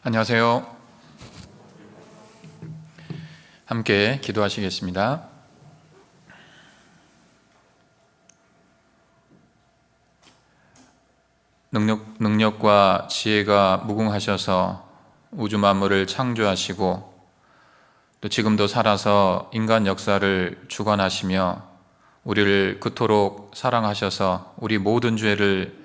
안녕하세요. 함께 기도하시겠습니다. 능력과 지혜가 무궁하셔서 우주 만물을 창조하시고 또 지금도 살아서 인간 역사를 주관하시며 우리를 그토록 사랑하셔서 우리 모든 죄를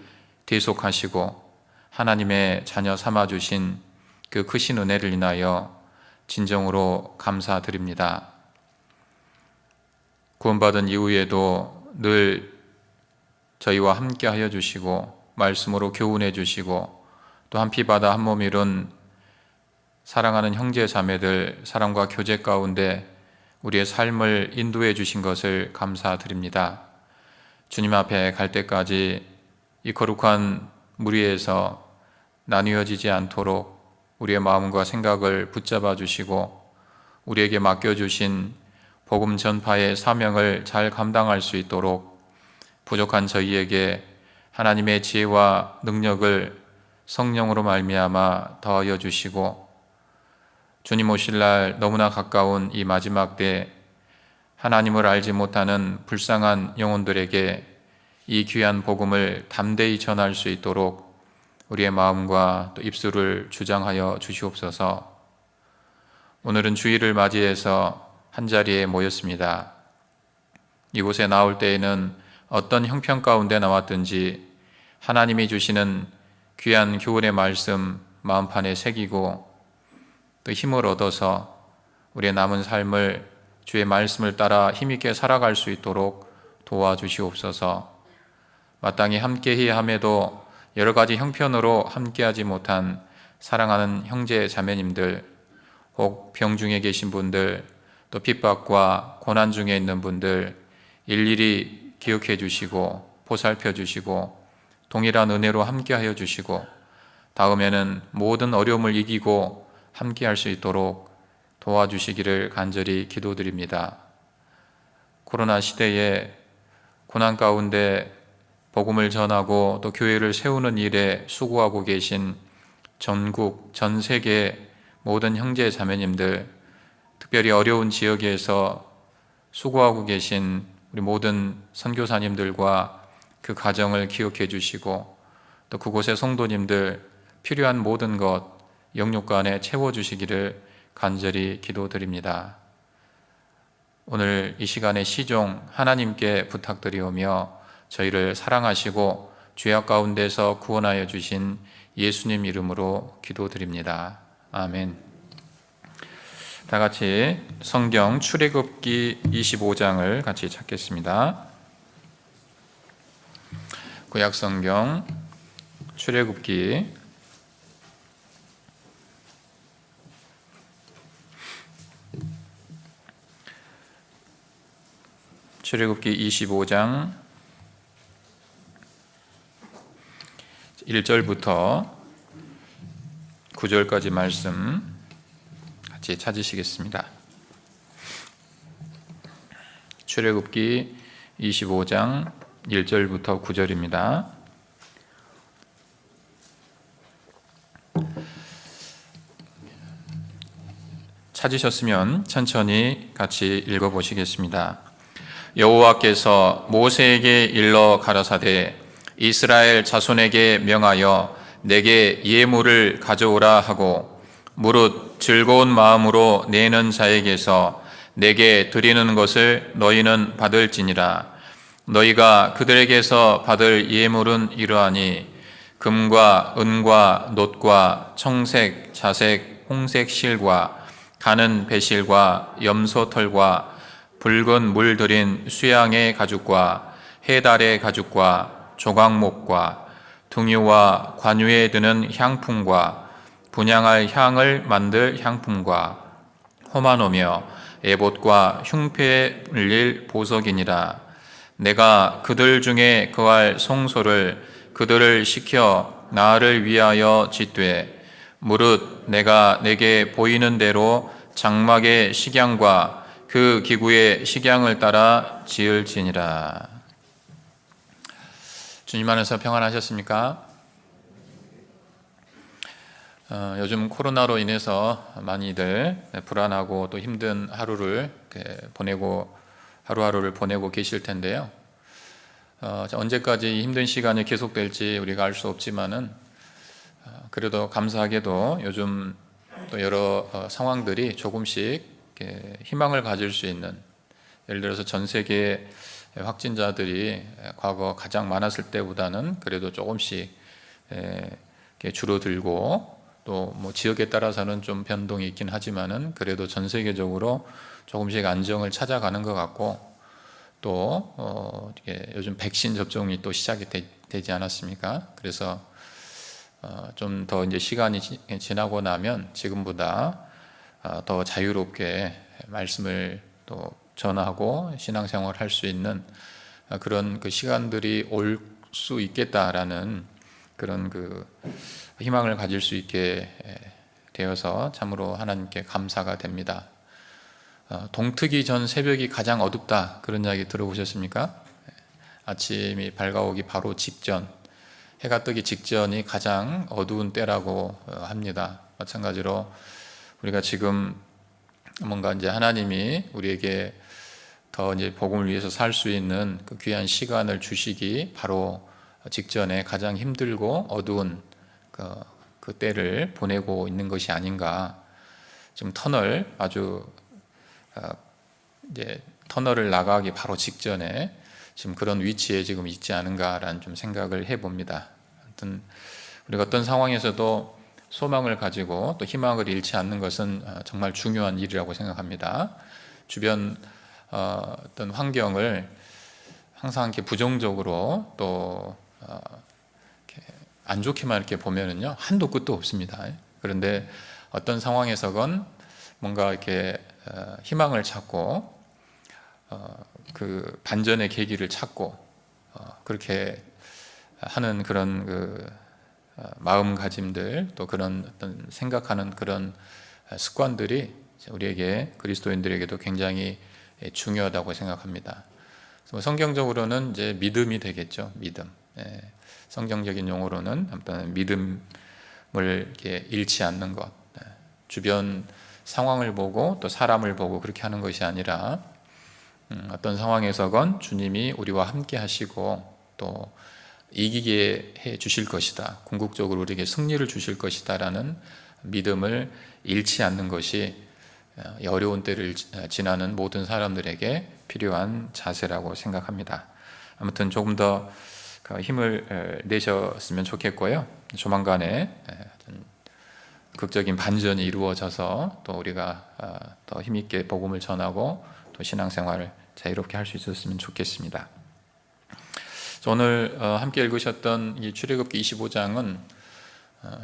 대속하시고 하나님의 자녀 삼아주신 그 크신 은혜를 인하여 진정으로 감사드립니다. 구원받은 이후에도 늘 저희와 함께 하여 주시고 말씀으로 교훈해 주시고 또 한 피 바다 한 몸 이룬 사랑하는 형제 자매들 사랑과 교제 가운데 우리의 삶을 인도해 주신 것을 감사드립니다. 주님 앞에 갈 때까지 이 거룩한 무리에서 나뉘어지지 않도록 우리의 마음과 생각을 붙잡아 주시고 우리에게 맡겨주신 복음 전파의 사명을 잘 감당할 수 있도록 부족한 저희에게 하나님의 지혜와 능력을 성령으로 말미암아 더하여 주시고 주님 오실 날 너무나 가까운 이 마지막 때 하나님을 알지 못하는 불쌍한 영혼들에게 이 귀한 복음을 담대히 전할 수 있도록 우리의 마음과 또 입술을 주장하여 주시옵소서. 오늘은 주일을 맞이해서 한자리에 모였습니다. 이곳에 나올 때에는 어떤 형편 가운데 나왔든지 하나님이 주시는 귀한 교훈의 말씀 마음판에 새기고 또 힘을 얻어서 우리의 남은 삶을 주의 말씀을 따라 힘있게 살아갈 수 있도록 도와주시옵소서. 마땅히 함께해야 함에도 여러 가지 형편으로 함께하지 못한 사랑하는 형제 자매님들, 혹 병중에 계신 분들, 또 핍박과 고난 중에 있는 분들 일일이 기억해 주시고 보살펴 주시고 동일한 은혜로 함께하여 주시고 다음에는 모든 어려움을 이기고 함께할 수 있도록 도와주시기를 간절히 기도드립니다. 코로나 시대에 고난 가운데 복음을 전하고 또 교회를 세우는 일에 수고하고 계신 전국, 전 세계 모든 형제 자매님들, 특별히 어려운 지역에서 수고하고 계신 우리 모든 선교사님들과 그 가정을 기억해 주시고 또 그곳의 성도님들 필요한 모든 것 영육과 안에 채워주시기를 간절히 기도드립니다. 오늘 이 시간에 시종 하나님께 부탁드리오며 저희를 사랑하시고 죄악 가운데서 구원하여 주신 예수님 이름으로 기도드립니다. 아멘. 다 같이 성경 출애굽기 25장을 같이 찾겠습니다. 구약 성경 출애굽기 25장 1절부터 9절까지 말씀 같이 찾으시겠습니다. 출애굽기 25장 1절부터 9절입니다. 찾으셨으면 천천히 같이 읽어보시겠습니다. 여호와께서 모세에게 일러 가라사대 이스라엘 자손에게 명하여 내게 예물을 가져오라 하고 무릇 즐거운 마음으로 내는 자에게서 내게 드리는 것을 너희는 받을지니라. 너희가 그들에게서 받을 예물은 이러하니 금과 은과 놋과 청색, 자색, 홍색 실과 가는 배실과 염소털과 붉은 물 들인 수양의 가죽과 해달의 가죽과 조각목과 등유와 관유에 드는 향품과 분향할 향을 만들 향품과 호마노며 에봇과 흉패에 물릴 보석이니라. 내가 그들 중에 거할 송소를 그들을 시켜 나를 위하여 짓되 무릇 내가 내게 보이는 대로 장막의 식양과 그 기구의 식양을 따라 지을지니라. 주님 안에서 평안하셨습니까? 요즘 코로나로 인해서 많이들 불안하고 또 힘든 하루를 하루하루를 보내고 계실 텐데요. 언제까지 힘든 시간이 계속될지 우리가 알 수 없지만은 그래도 감사하게도 요즘 또 여러 상황들이 조금씩 희망을 가질 수 있는, 예를 들어서 전 세계 확진자들이 과거 가장 많았을 때보다는 그래도 조금씩 줄어들고, 또 뭐 지역에 따라서는 좀 변동이 있긴 하지만은 그래도 전 세계적으로 조금씩 안정을 찾아가는 것 같고, 또 요즘 백신 접종이 또 시작이 되지 않았습니까? 그래서 좀 더 이제 시간이 지나고 나면 지금보다 더 자유롭게 말씀을 또 전하고 신앙생활을 할 수 있는 그런 그 시간들이 올 수 있겠다라는 그런 그 희망을 가질 수 있게 되어서 참으로 하나님께 감사가 됩니다. 동트기 전 새벽이 가장 어둡다, 그런 이야기 들어보셨습니까? 아침이 밝아오기 바로 직전, 해가 뜨기 직전이 가장 어두운 때라고 합니다. 마찬가지로 우리가 지금 뭔가 이제 하나님이 우리에게 더 이제 복음을 위해서 살 수 있는 그 귀한 시간을 주시기 바로 직전에 가장 힘들고 어두운 그 때를 보내고 있는 것이 아닌가. 지금 이제 터널을 나가기 바로 직전에 지금 그런 위치에 지금 있지 않은가라는 좀 생각을 해봅니다. 아무튼 우리가 어떤 상황에서도 소망을 가지고 또 희망을 잃지 않는 것은 정말 중요한 일이라고 생각합니다. 주변 어떤 환경을 항상 이렇게 부정적으로 또 이렇게 안 좋게만 이렇게 보면은요, 한도 끝도 없습니다. 그런데 어떤 상황에서건 뭔가 이렇게 희망을 찾고 그 반전의 계기를 찾고 그렇게 하는 그런 그 마음가짐들, 또 그런 어떤 생각하는 그런 습관들이 우리에게, 그리스도인들에게도 굉장히 중요하다고 생각합니다. 성경적으로는 이제 믿음이 되겠죠. 믿음. 성경적인 용어로는 아무튼 믿음을 이렇게 잃지 않는 것. 주변 상황을 보고 또 사람을 보고 그렇게 하는 것이 아니라 어떤 상황에서건 주님이 우리와 함께 하시고 또 이기게 해 주실 것이다, 궁극적으로 우리에게 승리를 주실 것이다 라는 믿음을 잃지 않는 것이 어려운 때를 지나는 모든 사람들에게 필요한 자세라고 생각합니다. 아무튼 조금 더 힘을 내셨으면 좋겠고요. 조만간에 극적인 반전이 이루어져서 또 우리가 더 힘있게 복음을 전하고 또 신앙생활을 자유롭게 할 수 있었으면 좋겠습니다. 오늘 함께 읽으셨던 이 출애굽기 25장은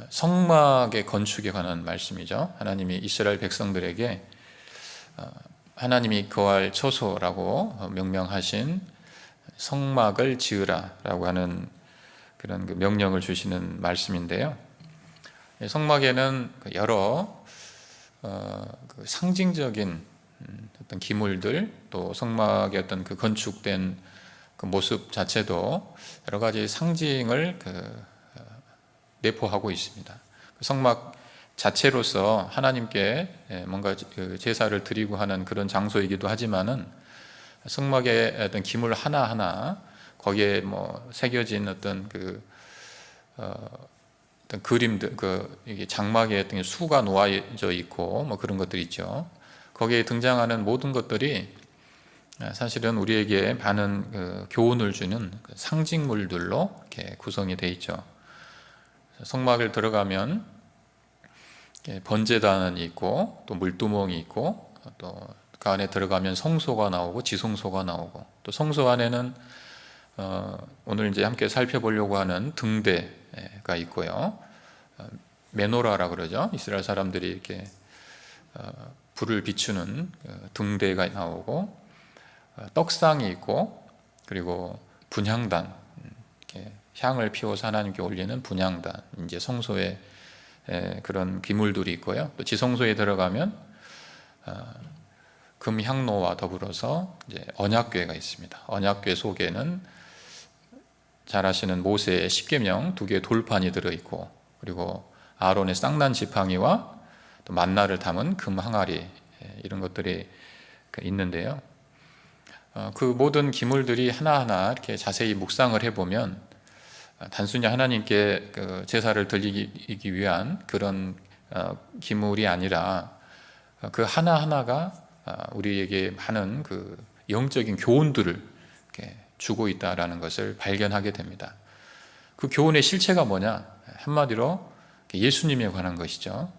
성막의 건축에 관한 말씀이죠. 하나님이 이스라엘 백성들에게 하나님이 거할 처소라고 명명하신 성막을 지으라라고 하는 그런 그 명령을 주시는 말씀인데요. 성막에는 여러 그 상징적인 어떤 기물들, 또 성막의 어떤 그 건축된 그 모습 자체도 여러 가지 상징을 내포하고 있습니다. 성막 자체로서 하나님께 뭔가 제사를 드리고 하는 그런 장소이기도 하지만은 성막의 어떤 기물 하나하나, 거기에 뭐 새겨진 어떤 어떤 그림들, 이게 장막에 어떤 수가 놓아져 있고 뭐 그런 것들이 있죠. 거기에 등장하는 모든 것들이 사실은 우리에게 많은 교훈을 주는 상징물들로 이렇게 구성이 되어 있죠. 성막을 들어가면 번제단이 있고 또 물두멍이 있고 또 그 안에 들어가면 성소가 나오고 지성소가 나오고, 또 성소 안에는 오늘 이제 함께 살펴보려고 하는 등대가 있고요. 메노라라고 그러죠. 이스라엘 사람들이 이렇게 불을 비추는 등대가 나오고, 떡상이 있고, 그리고 분향단, 이렇게 향을 피워서 하나님께 올리는 분향단, 이제 성소에 그런 기물들이 있고요. 또 지성소에 들어가면 금향로와 더불어서 이제 언약궤가 있습니다. 언약궤 속에는 잘 아시는 모세의 십계명 2개의 돌판이 들어있고, 그리고 아론의 쌍난 지팡이와 또 만나를 담은 금 항아리, 이런 것들이 있는데요. 그 모든 기물들이 하나하나 이렇게 자세히 묵상을 해보면 단순히 하나님께 그 제사를 드리기 위한 그런 기물이 아니라 그 하나하나가 우리에게 많은 그 영적인 교훈들을 이렇게 주고 있다라는 것을 발견하게 됩니다. 그 교훈의 실체가 뭐냐? 한마디로 예수님에 관한 것이죠.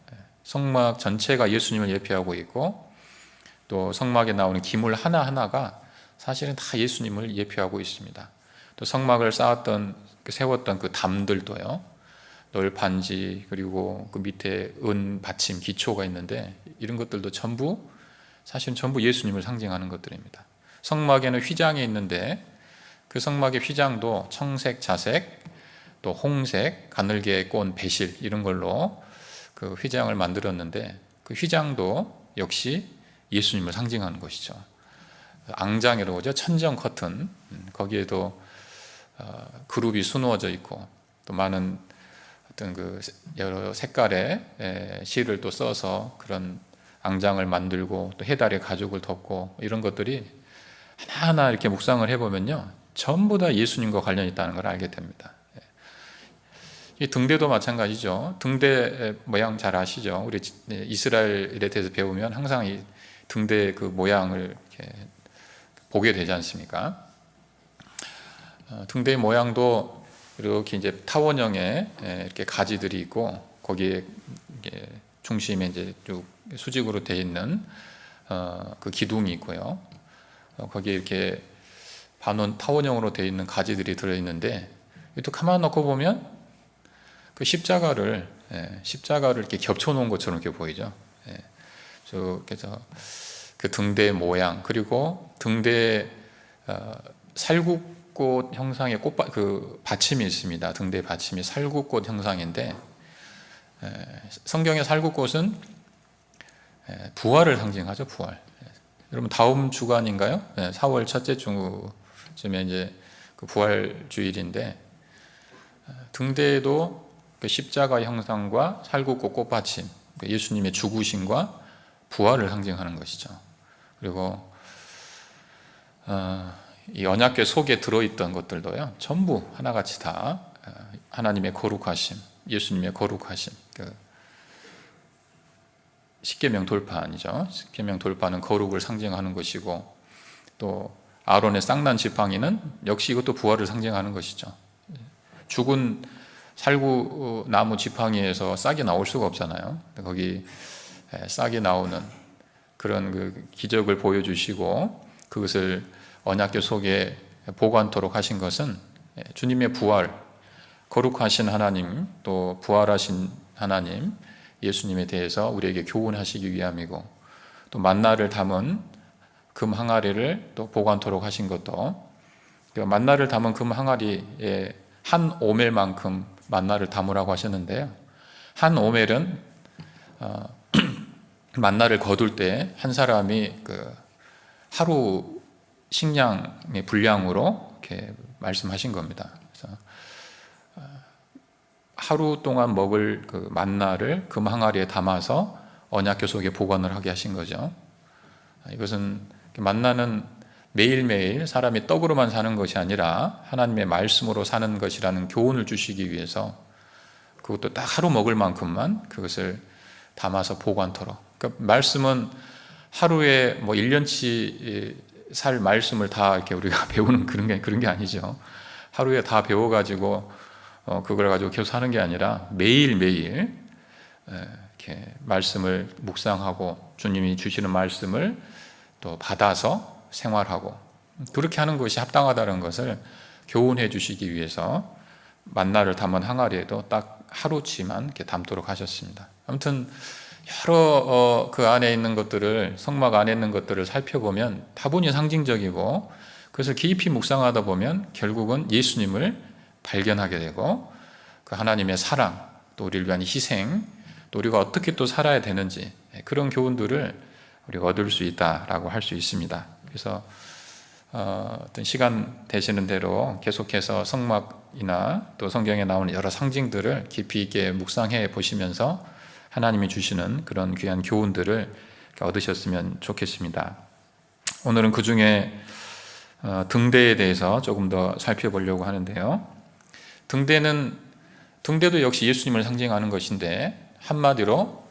성막 전체가 예수님을 예표하고 있고, 또 성막에 나오는 기물 하나하나가 사실은 다 예수님을 예표하고 있습니다. 또 성막을 세웠던 그 담들도요, 널판지, 그리고 그 밑에 은 받침 기초가 있는데, 이런 것들도 사실은 전부 예수님을 상징하는 것들입니다. 성막에는 휘장이 있는데 그 성막의 휘장도 청색, 자색, 또 홍색, 가늘게 꼰 배실, 이런 걸로 그 휘장을 만들었는데, 그 휘장도 역시 예수님을 상징하는 것이죠. 앙장이라고 하죠. 천정 커튼, 거기에도 그룹이 수놓아져 있고, 또 많은 어떤 그 여러 색깔의 실을 또 써서 그런 앙장을 만들고, 또 해달의 가죽을 덮고, 이런 것들이 하나하나 이렇게 묵상을 해보면요, 전부 다 예수님과 관련이 있다는 걸 알게 됩니다. 이 등대도 마찬가지죠. 등대 모양 잘 아시죠? 우리 이스라엘에 대해서 배우면 항상 이 등대 그 모양을 이렇게 보게 되지 않습니까? 등대 모양도 이렇게 이제 타원형의 이렇게 가지들이 있고, 거기에 중심에 이제 쭉 수직으로 되어 있는 그 기둥이 있고요. 거기에 이렇게 타원형으로 되어 있는 가지들이 들어 있는데, 또 가만 놓고 보면 그 십자가를 이렇게 겹쳐 놓은 것처럼 이렇게 보이죠. 그래서 그 등대 모양, 그리고 등대 살구꽃 형상의 그 받침이 있습니다. 등대 받침이 살구꽃 형상인데, 성경의 살구꽃은 부활을 상징하죠. 부활. 여러분 다음 주간인가요? 4월 첫째 주쯤에 이제 그 부활 주일인데, 등대에도 그 십자가 형상과 살구꽃 꽃받침, 예수님의 죽으심과 부활을 상징하는 것이죠. 그리고 이 언약궤 속에 들어있던 것들도요, 전부 하나같이 다 하나님의 거룩하심, 예수님의 거룩하심, 그 십계명 돌파이죠. 십계명 돌파는 거룩을 상징하는 것이고, 또 아론의 쌍난 지팡이는 역시 이것도 부활을 상징하는 것이죠. 죽은 살구 나무 지팡이에서 싹이 나올 수가 없잖아요. 거기 싹이 나오는 그런 그 기적을 보여주시고, 그것을 언약궤 속에 보관토록 하신 것은 주님의 부활, 거룩하신 하나님, 또 부활하신 하나님 예수님에 대해서 우리에게 교훈하시기 위함이고, 또 만나를 담은 금 항아리를 또 보관토록 하신 것도, 만나를 담은 금 항아리에 한 오멜만큼 만나를 담으라고 하셨는데요, 한 오멜은 만나를 거둘 때 한 사람이 그 하루 식량의 분량으로 이렇게 말씀하신 겁니다. 그래서 하루 동안 먹을 그 만나를 금 항아리에 담아서 언약궤 속에 보관을 하게 하신 거죠. 이것은, 만나는 매일매일 사람이 떡으로만 사는 것이 아니라 하나님의 말씀으로 사는 것이라는 교훈을 주시기 위해서, 그것도 딱 하루 먹을 만큼만 그것을 담아서 보관토록. 그러니까 말씀은 하루에 뭐 1년치 살 말씀을 다 이렇게 우리가 배우는 그런 게 아니죠. 하루에 다 배워가지고 그걸 가지고 계속 사는 게 아니라 매일매일 이렇게 말씀을 묵상하고, 주님이 주시는 말씀을 또 받아서 생활하고, 그렇게 하는 것이 합당하다는 것을 교훈해 주시기 위해서 만나를 담은 항아리에도 딱 하루치만 이렇게 담도록 하셨습니다. 아무튼 여러 그 안에 있는 것들을, 성막 안에 있는 것들을 살펴보면 다분히 상징적이고, 그것을 깊이 묵상하다 보면 결국은 예수님을 발견하게 되고, 그 하나님의 사랑, 또 우리를 위한 희생, 또 우리가 어떻게 또 살아야 되는지, 그런 교훈들을 우리가 얻을 수 있다라고 할 수 있습니다. 그래서 어떤 시간 되시는 대로 계속해서 성막이나 또 성경에 나오는 여러 상징들을 깊이 있게 묵상해 보시면서 하나님이 주시는 그런 귀한 교훈들을 얻으셨으면 좋겠습니다. 오늘은 그 중에 등대에 대해서 조금 더 살펴보려고 하는데요. 등대도 역시 예수님을 상징하는 것인데 한마디로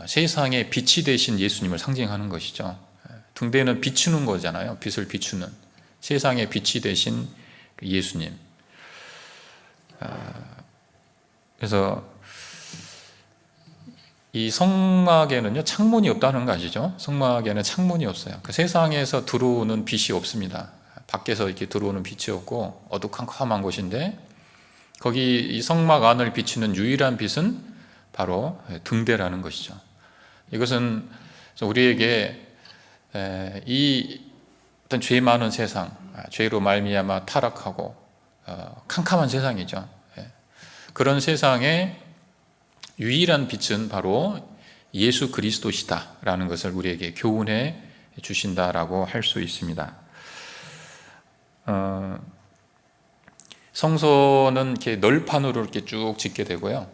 세상의 빛이 되신 예수님을 상징하는 것이죠. 등대는 비추는 거잖아요. 빛을 비추는 세상의 빛이 되신 예수님. 그래서 이 성막에는요 창문이 없다는 거 아시죠? 성막에는 창문이 없어요. 그 세상에서 들어오는 빛이 없습니다. 밖에서 이렇게 들어오는 빛이 없고 어두컴컴한 곳인데 거기 이 성막 안을 비추는 유일한 빛은 바로 등대라는 것이죠. 이것은 우리에게 이 어떤 죄 많은 세상, 죄로 말미암아 타락하고 캄캄한 세상이죠. 그런 세상에 유일한 빛은 바로 예수 그리스도시다라는 것을 우리에게 교훈해 주신다라고 할 수 있습니다. 성소는 이렇게 널판으로 이렇게 쭉 짓게 되고요.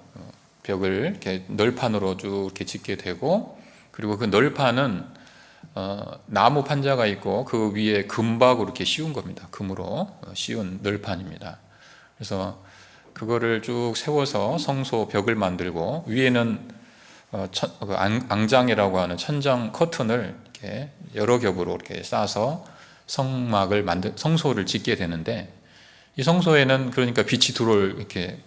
벽을 이렇게 널판으로 쭉 이렇게 짓게 되고, 그리고 그 널판은 나무 판자가 있고 그 위에 금박으로 이렇게 씌운 겁니다. 금으로 씌운 널판입니다. 그래서 그거를 쭉 세워서 성소 벽을 만들고 위에는 앙장이라고 하는 천장 커튼을 이렇게 여러 겹으로 이렇게 싸서 성소를 짓게 되는데, 이 성소에는 그러니까 빛이 들어올 이렇게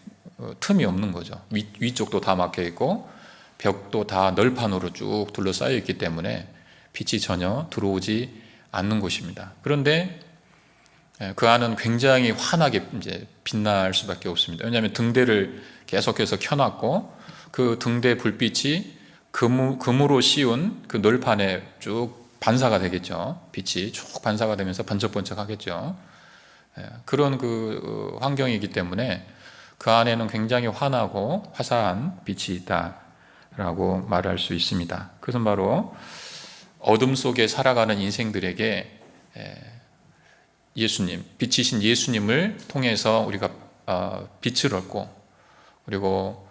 틈이 없는 거죠. 위쪽도 다 막혀 있고 벽도 다 널판으로 쭉 둘러싸여 있기 때문에 빛이 전혀 들어오지 않는 곳입니다. 그런데 그 안은 굉장히 환하게 이제 빛날 수밖에 없습니다. 왜냐하면 등대를 계속해서 켜놨고 그 등대 불빛이 금으로 씌운 그 널판에 쭉 반사가 되겠죠. 빛이 쭉 반사가 되면서 번쩍번쩍하겠죠. 그런 그 환경이기 때문에 그 안에는 굉장히 환하고 화사한 빛이 있다라고 말할 수 있습니다. 그것은 바로 어둠 속에 살아가는 인생들에게 예수님, 빛이신 예수님을 통해서 우리가 빛을 얻고 그리고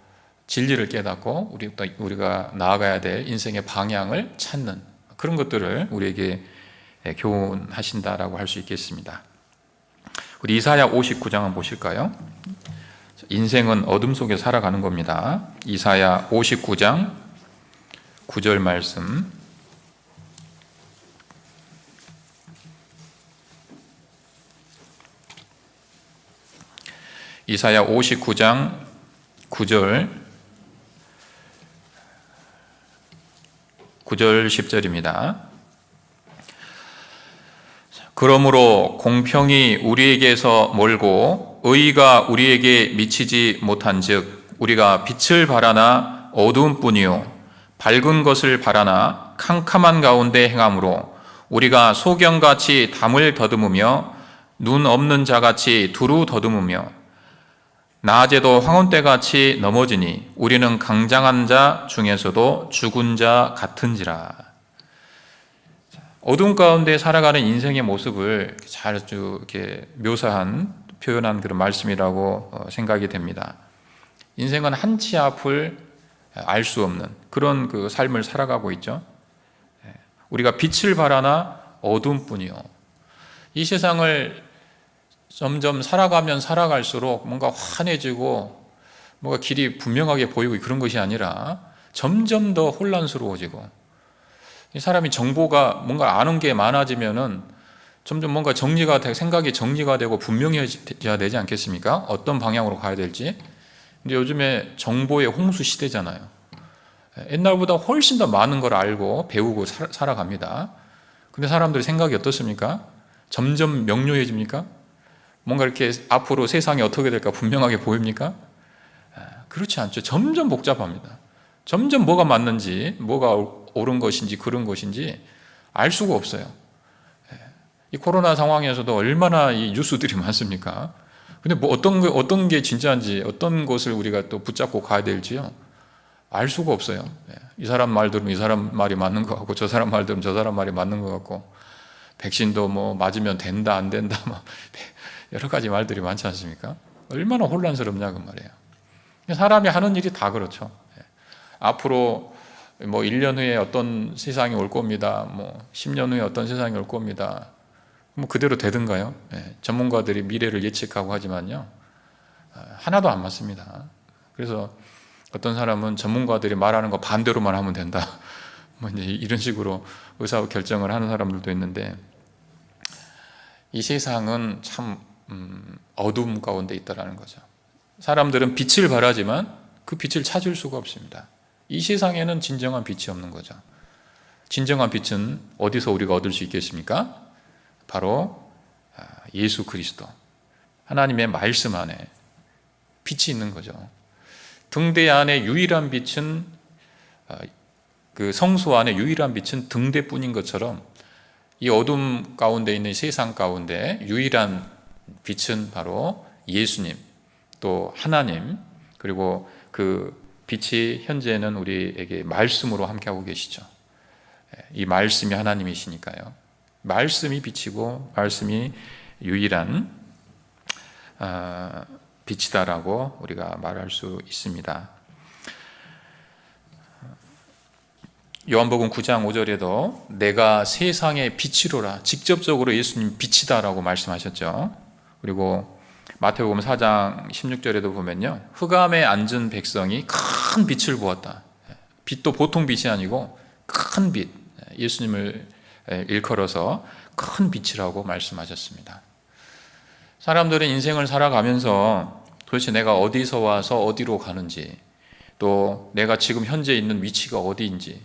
진리를 깨닫고 우리가 나아가야 될 인생의 방향을 찾는 그런 것들을 우리에게 교훈하신다라고 할 수 있겠습니다. 우리 이사야 59장 한번 보실까요? 인생은 어둠 속에 살아가는 겁니다. 이사야 59장 9절 말씀. 이사야 59장 9절 10절입니다. 그러므로 공평이 우리에게서 멀고 의의가 우리에게 미치지 못한즉 우리가 빛을 바라나 어두움뿐이요 밝은 것을 바라나 캄캄한 가운데 행함으로 우리가 소경같이 담을 더듬으며 눈 없는 자같이 두루 더듬으며 낮에도 황혼때같이 넘어지니 우리는 강장한 자 중에서도 죽은 자 같은지라. 어둠 가운데 살아가는 인생의 모습을 잘 이렇게 표현한 그런 말씀이라고 생각이 됩니다. 인생은 한치 앞을 알 수 없는 그런 그 삶을 살아가고 있죠. 우리가 빛을 바라나 어둠뿐이요. 이 세상을 점점 살아가면 살아갈수록 뭔가 환해지고 뭔가 길이 분명하게 보이고 그런 것이 아니라 점점 더 혼란스러워지고, 이 사람이 정보가 뭔가 아는 게 많아지면은 점점 뭔가 생각이 정리가 되고 분명해져야 되지 않겠습니까? 어떤 방향으로 가야 될지. 근데 요즘에 정보의 홍수 시대잖아요. 옛날보다 훨씬 더 많은 걸 알고 배우고 살아갑니다. 근데 사람들의 생각이 어떻습니까? 점점 명료해집니까? 뭔가 이렇게 앞으로 세상이 어떻게 될까 분명하게 보입니까? 그렇지 않죠. 점점 복잡합니다. 점점 뭐가 맞는지, 뭐가 옳은 것인지 그런 것인지 알 수가 없어요. 이 코로나 상황에서도 얼마나 이 뉴스들이 많습니까? 근데 뭐 어떤 게 진짜인지, 어떤 것을 우리가 또 붙잡고 가야 될지요, 알 수가 없어요. 이 사람 말 들으면 이 사람 말이 맞는 것 같고, 저 사람 말 들으면 저 사람 말이 맞는 것 같고, 백신도 뭐 맞으면 된다 안 된다 뭐 여러 가지 말들이 많지 않습니까? 얼마나 혼란스럽냐 그 말이에요. 사람이 하는 일이 다 그렇죠. 앞으로 뭐 1년 후에 어떤 세상이 올 겁니다. 뭐 10년 후에 어떤 세상이 올 겁니다. 뭐 그대로 되든가요? 전문가들이 미래를 예측하고 하지만요, 하나도 안 맞습니다. 그래서 어떤 사람은 전문가들이 말하는 거 반대로만 하면 된다. 뭐 이제 이런 식으로 의사 결정을 하는 사람들도 있는데, 이 세상은 참 어둠 가운데 있다라는 거죠. 사람들은 빛을 바라지만 그 빛을 찾을 수가 없습니다. 이 세상에는 진정한 빛이 없는 거죠. 진정한 빛은 어디서 우리가 얻을 수 있겠습니까? 바로 예수 그리스도, 하나님의 말씀 안에 빛이 있는 거죠. 등대 안에 유일한 빛은, 그 성소 안에 유일한 빛은 등대뿐인 것처럼, 이 어둠 가운데 있는 세상 가운데 유일한 빛은 바로 예수님, 또 하나님, 그리고 그 빛이 현재는 우리에게 말씀으로 함께하고 계시죠. 이 말씀이 하나님이시니까요. 말씀이 빛이고 말씀이 유일한 빛이다라고 우리가 말할 수 있습니다. 요한복음 9장 5절에도 내가 세상의 빛이로라, 직접적으로 예수님 빛이다라고 말씀하셨죠. 그리고 마태복음 4장 16절에도 보면요, 흑암에 앉은 백성이 큰 빛을 보았다. 빛도 보통 빛이 아니고 큰 빛, 예수님을 일컬어서 큰 빛이라고 말씀하셨습니다. 사람들은 인생을 살아가면서 도대체 내가 어디서 와서 어디로 가는지, 또 내가 지금 현재 있는 위치가 어디인지,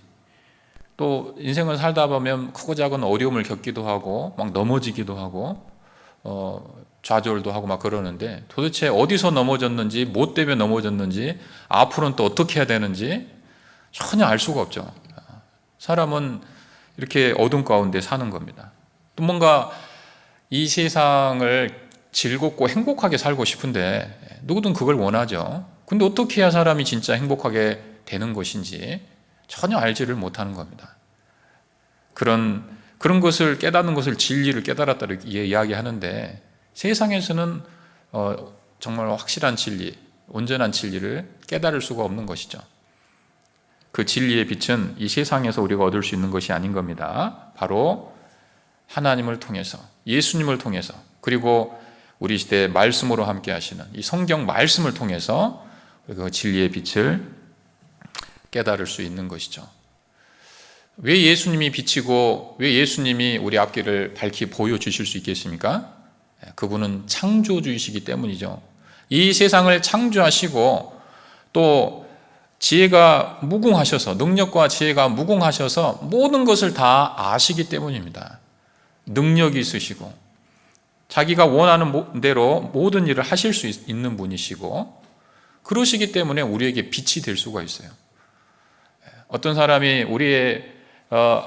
또 인생을 살다 보면 크고 작은 어려움을 겪기도 하고 막 넘어지기도 하고 좌절도 하고 막 그러는데, 도대체 어디서 넘어졌는지, 뭐 때문에 넘어졌는지, 앞으로는 또 어떻게 해야 되는지 전혀 알 수가 없죠. 사람은 이렇게 어둠 가운데 사는 겁니다. 또 뭔가 이 세상을 즐겁고 행복하게 살고 싶은데 누구든 그걸 원하죠. 근데 어떻게 해야 사람이 진짜 행복하게 되는 것인지 전혀 알지를 못하는 겁니다. 그런 것을 깨닫는 것을 진리를 깨달았다 이렇게 이야기하는데, 세상에서는 정말 확실한 진리, 온전한 진리를 깨달을 수가 없는 것이죠. 그 진리의 빛은 이 세상에서 우리가 얻을 수 있는 것이 아닌 겁니다. 바로 하나님을 통해서, 예수님을 통해서, 그리고 우리 시대의 말씀으로 함께 하시는 이 성경 말씀을 통해서 그 진리의 빛을 깨달을 수 있는 것이죠. 왜 예수님이 빛이고 왜 예수님이 우리 앞길을 밝히 보여주실 수 있겠습니까? 그분은 창조주이시기 때문이죠. 이 세상을 창조하시고 또 지혜가 무궁하셔서, 능력과 지혜가 무궁하셔서 모든 것을 다 아시기 때문입니다. 능력이 있으시고 자기가 원하는 대로 모든 일을 하실 수 있는 분이시고, 그러시기 때문에 우리에게 빛이 될 수가 있어요. 어떤 사람이 우리의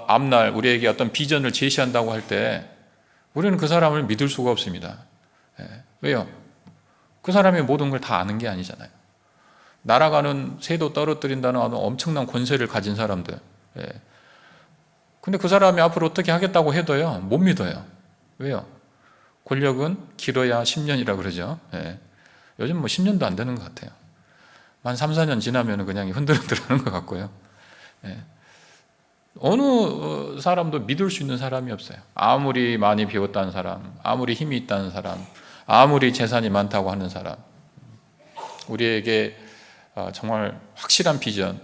앞날, 우리에게 어떤 비전을 제시한다고 할 때 우리는 그 사람을 믿을 수가 없습니다. 왜요? 그 사람이 모든 걸 다 아는 게 아니잖아요. 날아가는 새도 떨어뜨린다는 엄청난 권세를 가진 사람들, 근데 그 사람이 앞으로 어떻게 하겠다고 해도요, 못 믿어요. 왜요? 권력은 길어야 10년이라 그러죠. 요즘 뭐 10년도 안 되는 것 같아요. 한 3, 4년 지나면 그냥 흔들흔들 하는 것 같고요. 어느 사람도 믿을 수 있는 사람이 없어요. 아무리 많이 배웠다는 사람, 아무리 힘이 있다는 사람, 아무리 재산이 많다고 하는 사람, 우리에게 정말 확실한 비전,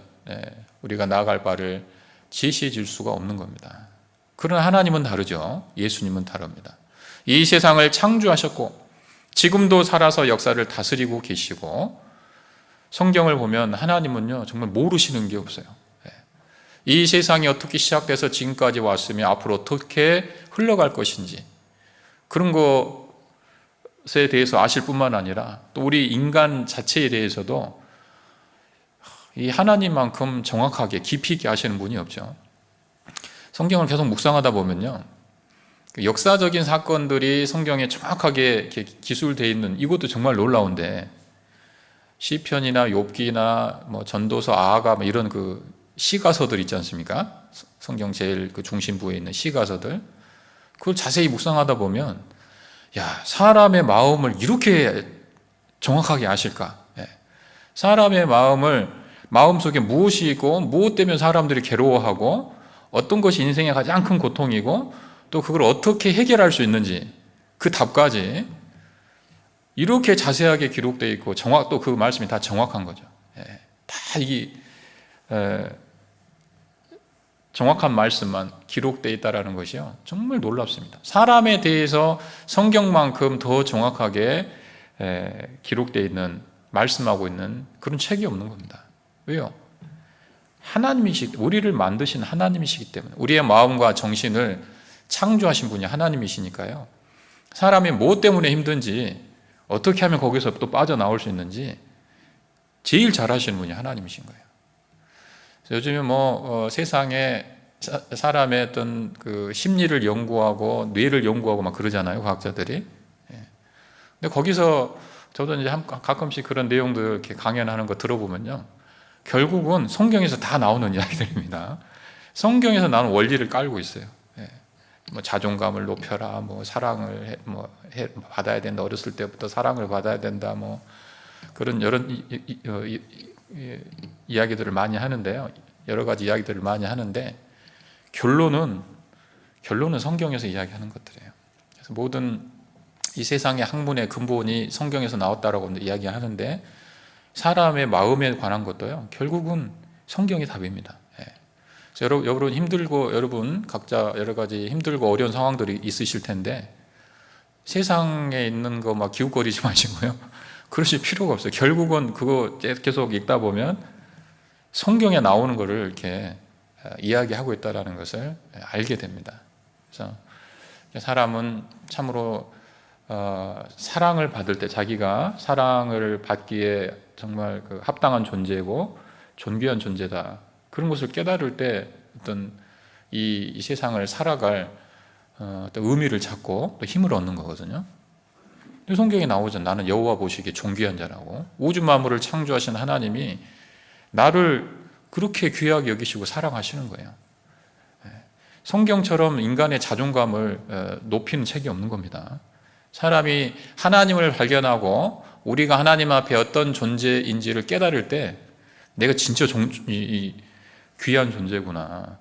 우리가 나아갈 바를 제시해 줄 수가 없는 겁니다. 그러나 하나님은 다르죠. 예수님은 다릅니다. 이 세상을 창조하셨고 지금도 살아서 역사를 다스리고 계시고, 성경을 보면 하나님은요 정말 모르시는 게 없어요. 이 세상이 어떻게 시작돼서 지금까지 왔으며 앞으로 어떻게 흘러갈 것인지, 그런 것에 대해서 아실 뿐만 아니라 또 우리 인간 자체에 대해서도 이 하나님만큼 정확하게 깊이 있게 아시는 분이 없죠. 성경을 계속 묵상하다 보면요, 역사적인 사건들이 성경에 정확하게 기술되어 있는 이것도 정말 놀라운데, 시편이나 욥기나 뭐 전도서, 아하가 이런 그 시가서들 있지 않습니까? 성경 제일 그 중심부에 있는 시가서들, 그걸 자세히 묵상하다 보면 야, 사람의 마음을 이렇게 정확하게 아실까? 예. 사람의 마음속에 무엇이 있고 무엇 때문에 사람들이 괴로워하고 어떤 것이 인생의 가장 큰 고통이고 또 그걸 어떻게 해결할 수 있는지 그 답까지 이렇게 자세하게 기록되어 있고 또 그 말씀이 다 정확한 거죠. 예. 다 이게 정확한 말씀만 기록되어 있다는 것이요, 정말 놀랍습니다. 사람에 대해서 성경만큼 더 정확하게 기록되어 있는, 말씀하고 있는 그런 책이 없는 겁니다. 왜요? 우리를 만드신 하나님이시기 때문에, 우리의 마음과 정신을 창조하신 분이 하나님이시니까요, 사람이 무엇 때문에 힘든지, 어떻게 하면 거기서 또 빠져나올 수 있는지 제일 잘 아시는 분이 하나님이신 거예요. 요즘에 세상에 사람의 어떤 그 심리를 연구하고 뇌를 연구하고 막 그러잖아요, 과학자들이. 근데 거기서 저도 이제 가끔씩 그런 내용들 이렇게 강연하는 거 들어보면요, 결국은 성경에서 다 나오는 이야기들입니다. 성경에서 나오는 원리를 깔고 있어요. 자존감을 높여라, 사랑을 받아야 된다, 어렸을 때부터 사랑을 받아야 된다, 그런 여러 이야기들을 많이 하는데요. 여러 가지 이야기들을 많이 하는데 결론은 성경에서 이야기하는 것들이에요. 그래서 모든 이 세상의 학문의 근본이 성경에서 나왔다라고 이야기하는데 사람의 마음에 관한 것도요, 결국은 성경이 답입니다. 그래서 여러분 각자 여러 가지 힘들고 어려운 상황들이 있으실 텐데 세상에 있는 거 막 기웃거리지 마시고요, 그러실 필요가 없어요. 결국은 그거 계속 읽다 보면 성경에 나오는 거를 이렇게 이야기하고 있다는 것을 알게 됩니다. 그래서 사람은 참으로 사랑을 받을 때, 자기가 사랑을 받기에 정말 그 합당한 존재고 존귀한 존재다, 그런 것을 깨달을 때 어떤 이 세상을 살아갈 어떤 의미를 찾고 또 힘을 얻는 거거든요. 근데 성경에 나오죠. 나는 여호와 보시기에 존귀한 자라고. 우주 만물을 창조하신 하나님이 나를 그렇게 귀하게 여기시고 사랑하시는 거예요. 성경처럼 인간의 자존감을 높이는 책이 없는 겁니다. 사람이 하나님을 발견하고 우리가 하나님 앞에 어떤 존재인지를 깨달을 때 내가 진짜 귀한 존재구나,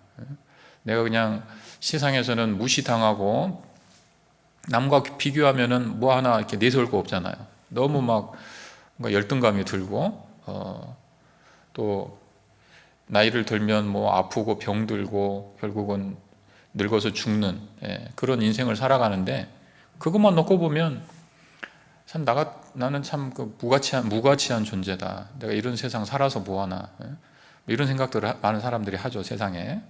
내가 그냥 세상에서는 무시당하고 남과 비교하면은 뭐 하나 이렇게 내세울 거 없잖아요. 너무 막 열등감이 들고 또 나이를 들면 아프고 병들고 결국은 늙어서 죽는 그런 인생을 살아가는데, 그것만 놓고 보면 참 나는 참 무가치한 존재다, 내가 이런 세상 살아서 뭐하나, 이런 생각들을 많은 사람들이 하죠, 세상에.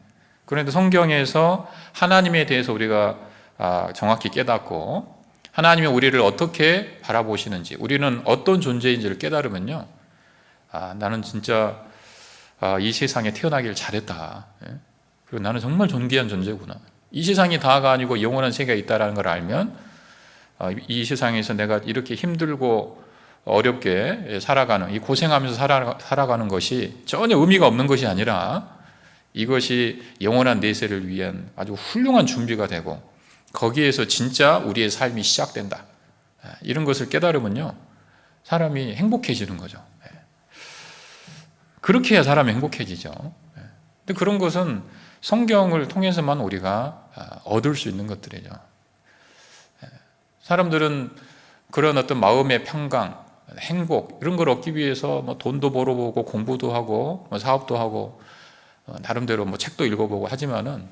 그런데 성경에서 하나님에 대해서 우리가 정확히 깨닫고 하나님이 우리를 어떻게 바라보시는지, 우리는 어떤 존재인지를 깨달으면요, 나는 진짜 이 세상에 태어나길 잘했다, 그리고 나는 정말 존귀한 존재구나, 이 세상이 다가 아니고 영원한 세계가 있다는 걸 알면 이 세상에서 내가 이렇게 힘들고 어렵게 살아가는, 이 고생하면서 살아가는 것이 전혀 의미가 없는 것이 아니라 이것이 영원한 내세를 위한 아주 훌륭한 준비가 되고 거기에서 진짜 우리의 삶이 시작된다, 이런 것을 깨달으면요, 사람이 행복해지는 거죠. 그렇게 해야 사람이 행복해지죠. 근데 그런 것은 성경을 통해서만 우리가 얻을 수 있는 것들이죠. 사람들은 그런 어떤 마음의 평강, 행복, 이런 걸 얻기 위해서 돈도 벌어보고 공부도 하고 사업도 하고 나름대로 책도 읽어보고 하지만은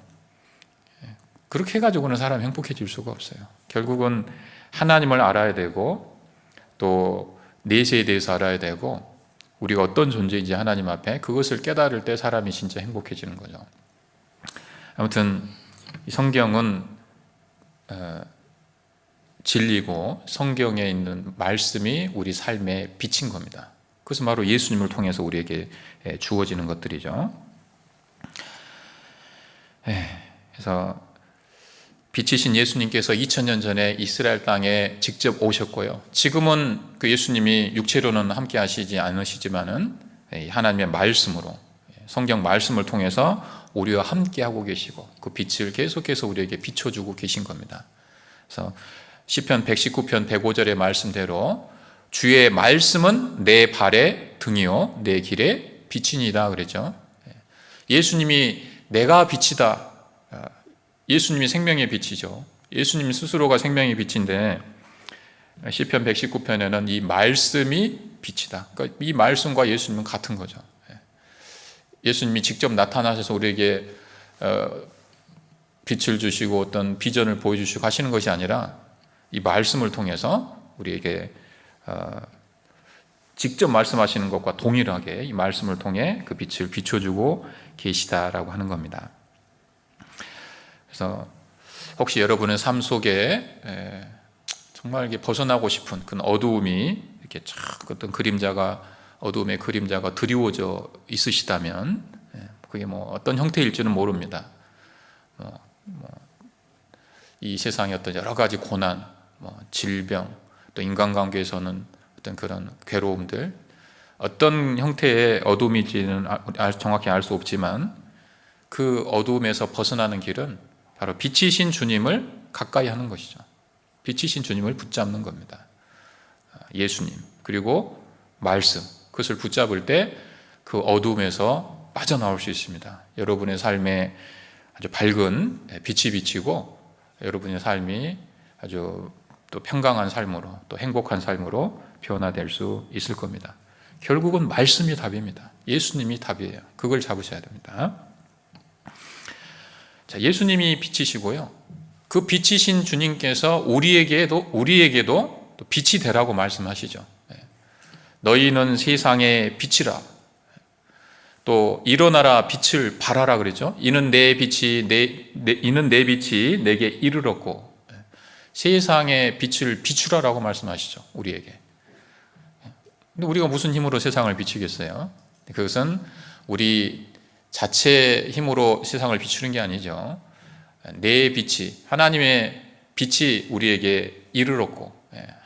그렇게 해가지고는 사람이 행복해질 수가 없어요. 결국은 하나님을 알아야 되고 또 내세에 대해서 알아야 되고 우리가 어떤 존재인지 하나님 앞에 그것을 깨달을 때 사람이 진짜 행복해지는 거죠. 아무튼 이 성경은 진리고 성경에 있는 말씀이 우리 삶에 비친 겁니다. 그것은 바로 예수님을 통해서 우리에게 주어지는 것들이죠. 그래서 빛이신 예수님께서 2000년 전에 이스라엘 땅에 직접 오셨고요. 지금은 그 예수님이 육체로는 함께 하시지 않으시지만은 하나님의 말씀으로, 성경 말씀을 통해서 우리와 함께 하고 계시고 그 빛을 계속해서 우리에게 비춰주고 계신 겁니다. 그래서 시편 119편 105절의 말씀대로 주의 말씀은 내 발의 등이요 내 길의 빛이니이다 그랬죠. 예수님이 내가 빛이다. 예수님이 생명의 빛이죠. 예수님 스스로가 생명의 빛인데 시편 119편에는 이 말씀이 빛이다. 그러니까 이 말씀과 예수님은 같은 거죠. 예수님이 직접 나타나셔서 우리에게 빛을 주시고 어떤 비전을 보여주시고 하시는 것이 아니라 이 말씀을 통해서 우리에게 직접 말씀하시는 것과 동일하게 이 말씀을 통해 그 빛을 비춰주고 계시다라고 하는 겁니다. 그래서 혹시 여러분의 삶 속에 정말 이렇게 벗어나고 싶은 그런 어두움이 이렇게 쫙 어떤 어두움의 그림자가 드리워져 있으시다면 그게 어떤 형태일지는 모릅니다. 이 세상의 어떤 여러 가지 고난, 질병, 또 인간관계에서는 어떤 그런 괴로움들, 어떤 형태의 어둠인지는 정확히 알 수 없지만 그 어둠에서 벗어나는 길은 바로 빛이신 주님을 가까이 하는 것이죠. 빛이신 주님을 붙잡는 겁니다. 예수님 그리고 말씀, 그것을 붙잡을 때 그 어둠에서 빠져나올 수 있습니다. 여러분의 삶에 아주 밝은 빛이 비치고 여러분의 삶이 아주 또 평강한 삶으로 또 행복한 삶으로 변화될 수 있을 겁니다. 결국은 말씀이 답입니다. 예수님이 답이에요. 그걸 잡으셔야 됩니다. 자, 예수님이 빛이시고요. 그 빛이신 주님께서 우리에게도 또 빛이 되라고 말씀하시죠. 너희는 세상의 빛이라. 또 일어나라 빛을 발하라 그러죠. 이는 내 빛이 내게 이르렀고 세상의 빛을 비추라라고 말씀하시죠. 우리에게. 근데 우리가 무슨 힘으로 세상을 비추겠어요? 그것은 우리 자체 힘으로 세상을 비추는 게 아니죠. 내 빛이, 하나님의 빛이 우리에게 이르렀고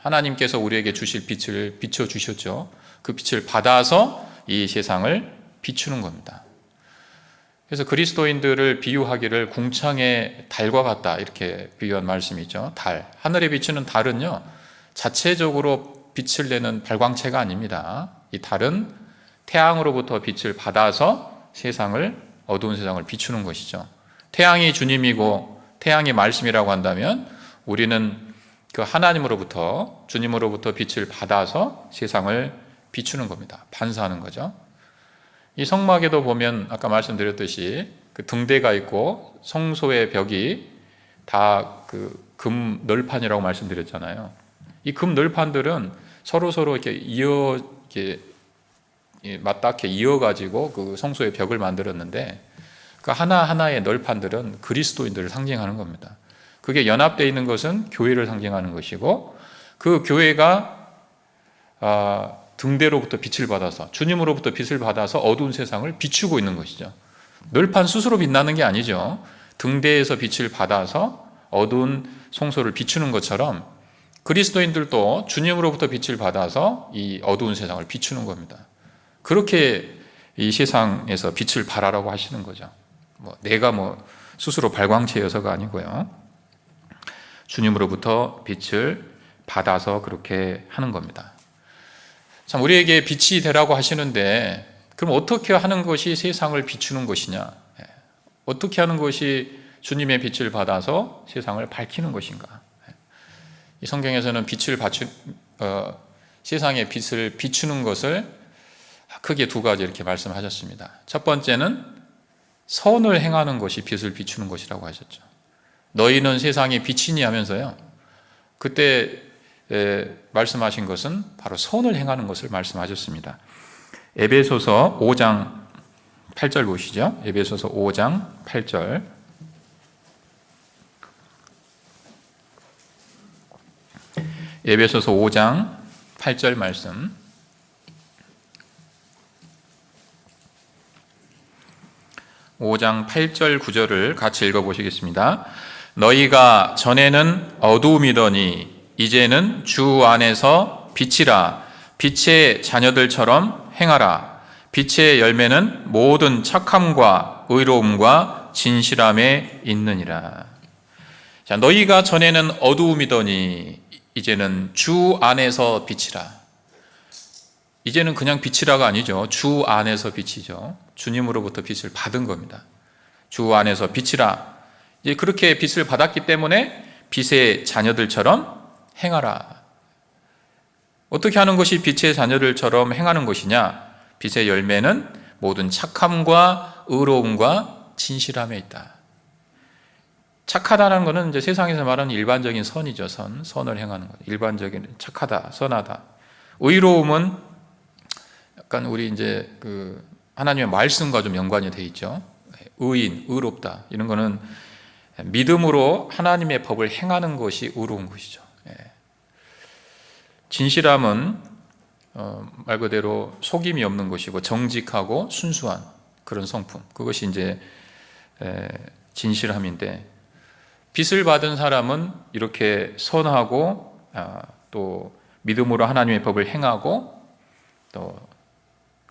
하나님께서 우리에게 주실 빛을 비춰주셨죠. 그 빛을 받아서 이 세상을 비추는 겁니다. 그래서 그리스도인들을 비유하기를 궁창의 달과 같다 이렇게 비유한 말씀이죠. 달, 하늘에 비추는 달은요 자체적으로 빛을 내는 발광체가 아닙니다. 이 달은 태양으로부터 빛을 받아서 어두운 세상을 비추는 것이죠. 태양이 주님이고 태양이 말씀이라고 한다면 우리는 그 하나님으로부터 주님으로부터 빛을 받아서 세상을 비추는 겁니다. 반사하는 거죠. 이 성막에도 보면 아까 말씀드렸듯이 그 등대가 있고 성소의 벽이 다 그 금 널판이라고 말씀드렸잖아요. 이 금 널판들은 서로 이렇게 맞닿게 이어가지고 그 성소의 벽을 만들었는데 그 하나하나의 널판들은 그리스도인들을 상징하는 겁니다. 그게 연합되어 있는 것은 교회를 상징하는 것이고 그 교회가 등대로부터 빛을 받아서 주님으로부터 빛을 받아서 어두운 세상을 비추고 있는 것이죠. 널판 스스로 빛나는 게 아니죠. 등대에서 빛을 받아서 어두운 성소를 비추는 것처럼 그리스도인들도 주님으로부터 빛을 받아서 이 어두운 세상을 비추는 겁니다. 그렇게 이 세상에서 빛을 발하라고 하시는 거죠. 내가 스스로 발광체여서가 아니고요. 주님으로부터 빛을 받아서 그렇게 하는 겁니다. 참 우리에게 빛이 되라고 하시는데 그럼 어떻게 하는 것이 세상을 비추는 것이냐? 어떻게 하는 것이 주님의 빛을 받아서 세상을 밝히는 것인가? 이 성경에서는 세상의 빛을 비추는 것을 크게 두 가지 이렇게 말씀하셨습니다. 첫 번째는 선을 행하는 것이 빛을 비추는 것이라고 하셨죠. 너희는 세상의 빛이니 하면서요. 그때 말씀하신 것은 바로 선을 행하는 것을 말씀하셨습니다. 에베소서 5장 8절 보시죠. 에베소서 5장 8절. 에베소서 5장 8절 말씀. (5장 8절 9절을) 같이 읽어보시겠습니다. 너희가 전에는 어두움이더니 이제는 주 안에서 빛이라. 빛의 자녀들처럼 행하라. 빛의 열매는 모든 착함과 의로움과 진실함에 있느니라. 자, 너희가 전에는 어두움이더니 이제는 주 안에서 빛이라. 이제는 그냥 빛이라가 아니죠. 주 안에서 빛이죠. 주님으로부터 빛을 받은 겁니다. 주 안에서 빛이라. 이제 그렇게 빛을 받았기 때문에 빛의 자녀들처럼 행하라. 어떻게 하는 것이 빛의 자녀들처럼 행하는 것이냐? 빛의 열매는 모든 착함과 의로움과 진실함에 있다. 착하다는 것은 이제 세상에서 말하는 일반적인 선이죠. 선을 행하는 것. 일반적인 착하다, 선하다. 의로움은 약간 우리 이제 그 하나님의 말씀과 좀 연관이 돼 있죠. 의인, 의롭다. 이런 거는 믿음으로 하나님의 법을 행하는 것이 의로운 것이죠. 진실함은 말 그대로 속임이 없는 것이고 정직하고 순수한 그런 성품. 그것이 이제 진실함인데, 빛을 받은 사람은 이렇게 선하고 또 믿음으로 하나님의 법을 행하고 또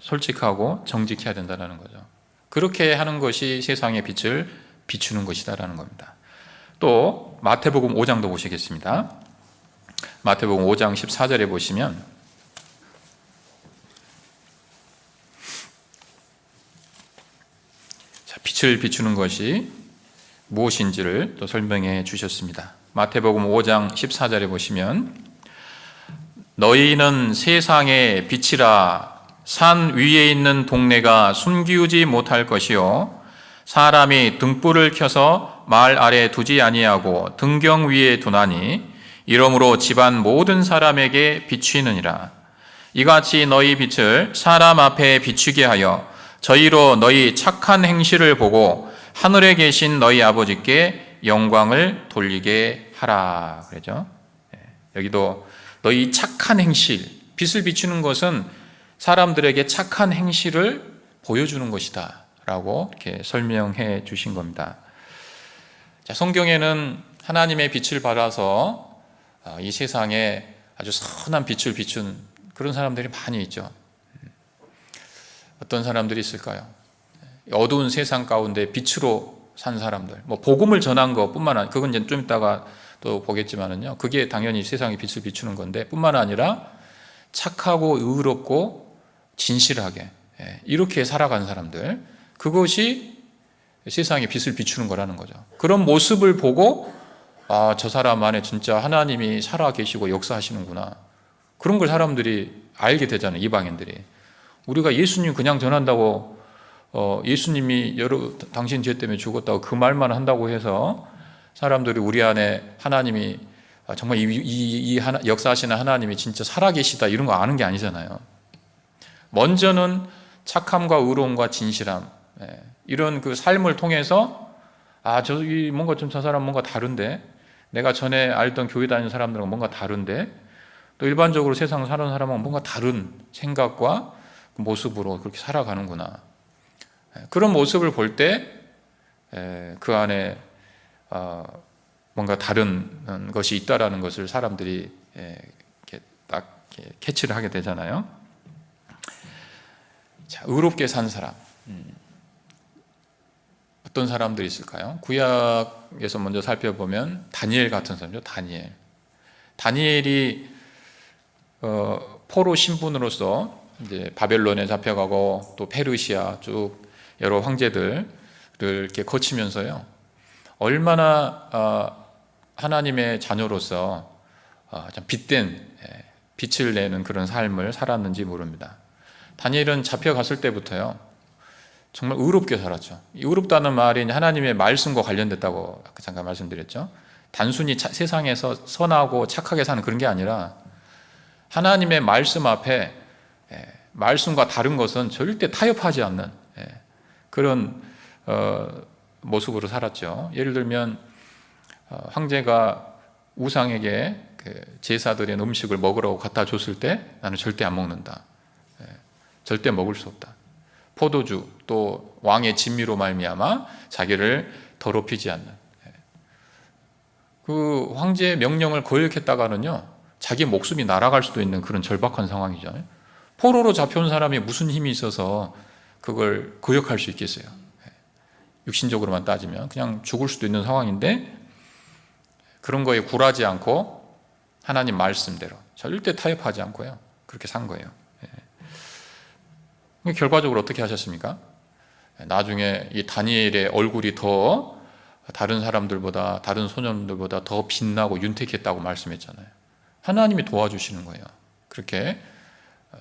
솔직하고 정직해야 된다는 거죠. 그렇게 하는 것이 세상의 빛을 비추는 것이다라는 겁니다. 또 마태복음 5장도 보시겠습니다. 마태복음 5장 14절에 보시면 빛을 비추는 것이 무엇인지를 또 설명해 주셨습니다. 마태복음 5장 14절에 보시면 너희는 세상의 빛이라. 산 위에 있는 동네가 숨기우지 못할 것이요 사람이 등불을 켜서 말 아래 두지 아니하고 등경 위에 두나니 이러므로 집안 모든 사람에게 비추이느니라. 이같이 너희 빛을 사람 앞에 비추게 하여 저희로 너희 착한 행실을 보고 하늘에 계신 너희 아버지께 영광을 돌리게 하라. 그러죠. 여기도 너희 착한 행실, 빛을 비추는 것은 사람들에게 착한 행실을 보여주는 것이다 라고 이렇게 설명해 주신 겁니다. 자, 성경에는 하나님의 빛을 받아서 이 세상에 아주 선한 빛을 비춘 그런 사람들이 많이 있죠. 어떤 사람들이 있을까요? 어두운 세상 가운데 빛으로 산 사람들, 뭐 복음을 전한 것뿐만 아니라, 그건 이제 좀 이따가 또 보겠지만은요, 그게 당연히 세상에 빛을 비추는 건데 뿐만 아니라 착하고 의롭고 진실하게 이렇게 살아간 사람들, 그것이 세상에 빛을 비추는 거라는 거죠. 그런 모습을 보고 저 사람 안에 진짜 하나님이 살아 계시고 역사하시는구나, 그런 걸 사람들이 알게 되잖아요. 이방인들이. 우리가 예수님 그냥 전한다고 예수님이 당신 죄 때문에 죽었다고 그 말만 한다고 해서 사람들이 우리 안에 하나님이 정말 이 역사하시는 하나님이 진짜 살아계시다 이런 거 아는 게 아니잖아요. 먼저는 착함과 의로움과 진실함, 이런 그 삶을 통해서 저기 뭔가 좀 저 사람 뭔가 다른데, 내가 전에 알던 교회 다니는 사람들은 뭔가 다른데, 또 일반적으로 세상 사는 사람은 뭔가 다른 생각과 모습으로 그렇게 살아가는구나. 그런 모습을 볼 때 그 안에 뭔가 다른 것이 있다라는 것을 사람들이 이렇게 딱 캐치를 하게 되잖아요. 자, 의롭게 산 사람, 어떤 사람들이 있을까요? 구약에서 먼저 살펴보면 다니엘 같은 사람이죠. 다니엘이 포로 신분으로서 이제 바벨론에 잡혀가고 또 페르시아 쭉 여러 황제들을 이렇게 거치면서요, 얼마나 하나님의 자녀로서 빛된 빛을 내는 그런 삶을 살았는지 모릅니다. 다니엘은 잡혀갔을 때부터요 정말 의롭게 살았죠. 의롭다는 말이 하나님의 말씀과 관련됐다고 아까 잠깐 말씀드렸죠. 단순히 세상에서 선하고 착하게 사는 그런 게 아니라 하나님의 말씀 앞에 말씀과 다른 것은 절대 타협하지 않는 그런 모습으로 살았죠. 예를 들면 황제가 우상에게 제사드린 음식을 먹으라고 갖다 줬을 때 나는 절대 안 먹는다. 절대 먹을 수 없다. 포도주 또 왕의 진미로 말미암아 자기를 더럽히지 않는, 그 황제의 명령을 거역했다가는요 자기 목숨이 날아갈 수도 있는 그런 절박한 상황이죠. 포로로 잡혀온 사람이 무슨 힘이 있어서 그걸 거역할 수 있겠어요. 육신적으로만 따지면 그냥 죽을 수도 있는 상황인데 그런 거에 굴하지 않고 하나님 말씀대로 절대 타협하지 않고요. 그렇게 산 거예요. 결과적으로 어떻게 하셨습니까? 나중에 이 다니엘의 얼굴이 더 다른 사람들보다, 다른 소년들보다 더 빛나고 윤택했다고 말씀했잖아요. 하나님이 도와주시는 거예요. 그렇게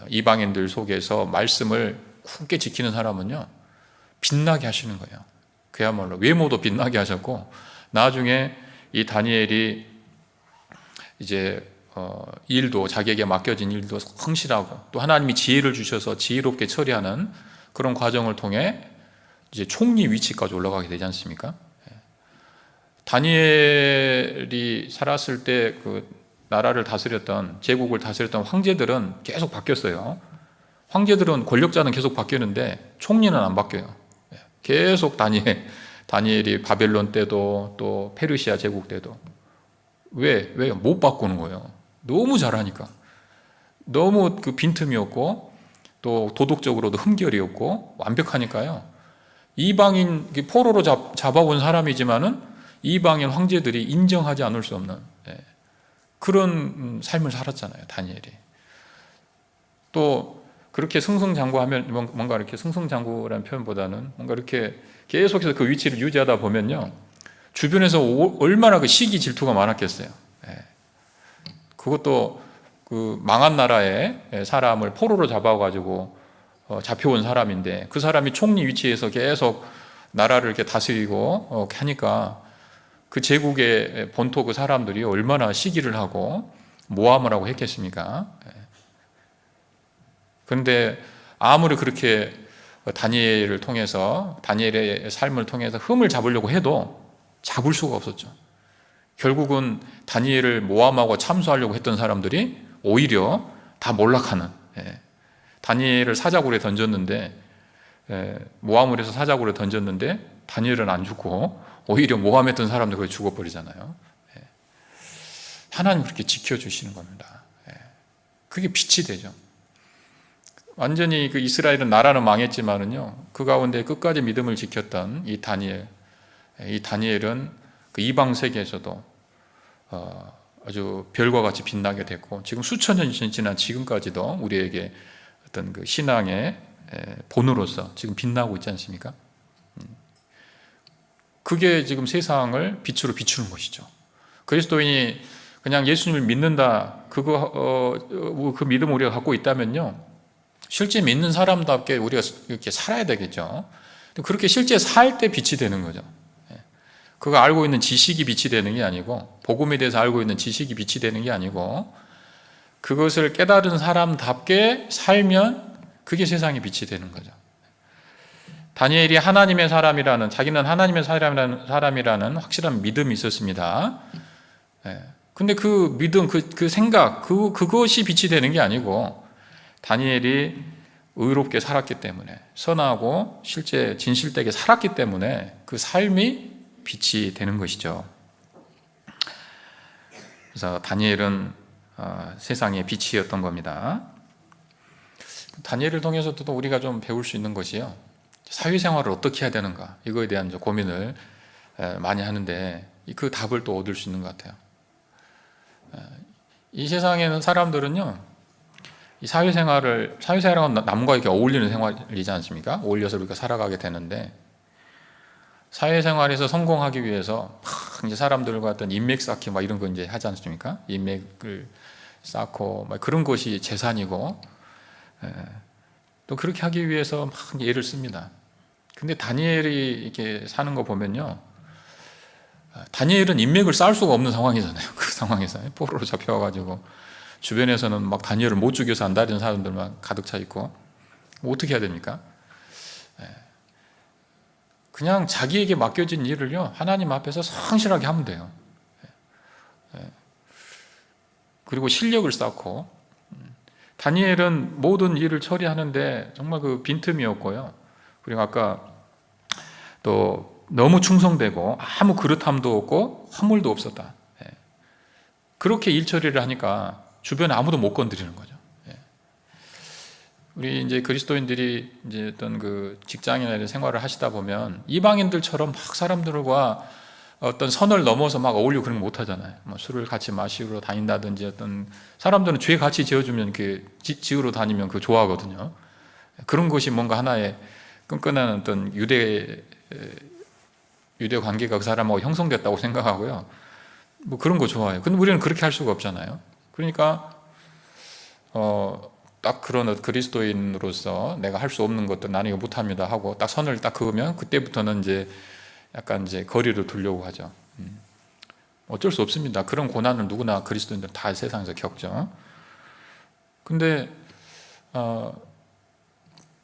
이방인들 속에서 말씀을 굳게 지키는 사람은요, 빛나게 하시는 거예요. 그야말로 외모도 빛나게 하셨고, 나중에 이 다니엘이 이제 일도, 자기에게 맡겨진 일도 성실하고, 또 하나님이 지혜를 주셔서 지혜롭게 처리하는 그런 과정을 통해 이제 총리 위치까지 올라가게 되지 않습니까? 다니엘이 살았을 때 그 나라를 다스렸던, 제국을 다스렸던 황제들은 계속 바뀌었어요. 황제들은, 권력자는 계속 바뀌었는데 총리는 안 바뀌어요. 계속 다니엘이 바벨론 때도 또 페르시아 제국 때도. 왜? 못 바꾸는 거예요. 너무 잘하니까. 너무 그 빈틈이 없고 또 도덕적으로도 흠결이 없고 완벽하니까요. 이방인, 포로로 잡아온 사람이지만은 이방인 황제들이 인정하지 않을 수 없는 그런 삶을 살았잖아요, 다니엘이. 또 그렇게 승승장구하면, 뭔가 이렇게 승승장구라는 표현보다는 뭔가 이렇게 계속해서 그 위치를 유지하다 보면요, 주변에서 얼마나 그 시기 질투가 많았겠어요. 그것도 그 망한 나라의 사람을 포로로 잡아가지고 잡혀온 사람인데, 그 사람이 총리 위치에서 계속 나라를 이렇게 다스리고 하니까 그 제국의 본토 그 사람들이 얼마나 시기를 하고 모함을 하고 했겠습니까? 그런데 아무리 그렇게 다니엘을 통해서, 다니엘의 삶을 통해서 흠을 잡으려고 해도 잡을 수가 없었죠. 결국은 다니엘을 모함하고 참수하려고 했던 사람들이 오히려 다 몰락하는, 다니엘을 사자굴에 던졌는데, 모함을 해서 사자굴에 던졌는데 다니엘은 안 죽고 오히려 모함했던 사람들 거의 죽어버리잖아요. 하나님 그렇게 지켜주시는 겁니다. 그게 빛이 되죠. 완전히 그 이스라엘은 나라는 망했지만은요, 그 가운데 끝까지 믿음을 지켰던 이 다니엘은 그 이방 세계에서도 아주 별과 같이 빛나게 됐고, 지금 수천 년 지난 지금까지도 우리에게 어떤 그 신앙의 본으로서 지금 빛나고 있지 않습니까? 그게 지금 세상을 빛으로 비추는 것이죠. 그리스도인이 그냥 예수님을 믿는다, 그 믿음을 우리가 갖고 있다면요, 실제 믿는 사람답게 우리가 이렇게 살아야 되겠죠. 그렇게 실제 살 때 빛이 되는 거죠. 그거 알고 있는 지식이 빛이 되는 게 아니고, 복음에 대해서 알고 있는 지식이 빛이 되는 게 아니고, 그것을 깨달은 사람답게 살면 그게 세상의 빛이 되는 거죠. 다니엘이 하나님의 사람이라는, 자기는 하나님의 사람이라는 확실한 믿음이 있었습니다. 근데 그 믿음, 그 생각, 그것이 빛이 되는 게 아니고, 다니엘이 의롭게 살았기 때문에, 선하고 실제 진실되게 살았기 때문에 그 삶이 빛이 되는 것이죠. 그래서 다니엘은 세상의 빛이었던 겁니다. 다니엘을 통해서도 우리가 좀 배울 수 있는 것이요, 사회생활을 어떻게 해야 되는가, 이거에 대한 고민을 많이 하는데 그 답을 또 얻을 수 있는 것 같아요. 이 세상에는 사람들은요, 이 사회생활은 남과 이렇게 어울리는 생활이지 않습니까? 어울려서 우리가 살아가게 되는데, 사회생활에서 성공하기 위해서 막 이제 사람들과 어떤 인맥 쌓기 막 이런 거 이제 하지 않습니까? 인맥을 쌓고 막 그런 것이 재산이고, 또 그렇게 하기 위해서 막 애를 씁니다. 근데 다니엘이 이렇게 사는 거 보면요, 다니엘은 인맥을 쌓을 수가 없는 상황이잖아요. 그 상황에서 포로로 잡혀가지고 주변에서는 막 다니엘을 못 죽여서 안달인 사람들만 가득 차 있고, 어떻게 해야 됩니까? 그냥 자기에게 맡겨진 일을요, 하나님 앞에서 성실하게 하면 돼요. 그리고 실력을 쌓고, 다니엘은 모든 일을 처리하는데 정말 그 빈틈이 없고요, 그리고 아까 또 너무 충성되고 아무 그릇함도 없고 허물도 없었다. 그렇게 일 처리를 하니까 주변에 아무도 못 건드리는 거죠. 우리 이제 그리스도인들이 이제 어떤 그 직장이나 이런 생활을 하시다 보면 이방인들처럼 막 사람들과 어떤 선을 넘어서 막 어울리고 그런 거 못 하잖아요. 뭐 술을 같이 마시러 다닌다든지 어떤 사람들은 죄 같이 지어주면 그 지으러 다니면 그거 좋아하거든요. 그런 것이 뭔가 하나의 끈끈한 어떤 유대 관계가 그 사람하고 형성됐다고 생각하고요. 뭐 그런 거 좋아해요. 근데 우리는 그렇게 할 수가 없잖아요. 그러니까 딱 그런 그리스도인으로서 내가 할 수 없는 것도 나는 이거 못합니다 하고 딱 선을 딱 그으면 그때부터는 이제 약간 이제 거리를 두려고 하죠. 어쩔 수 없습니다. 그런 고난을 누구나 그리스도인들 다 세상에서 겪죠. 근데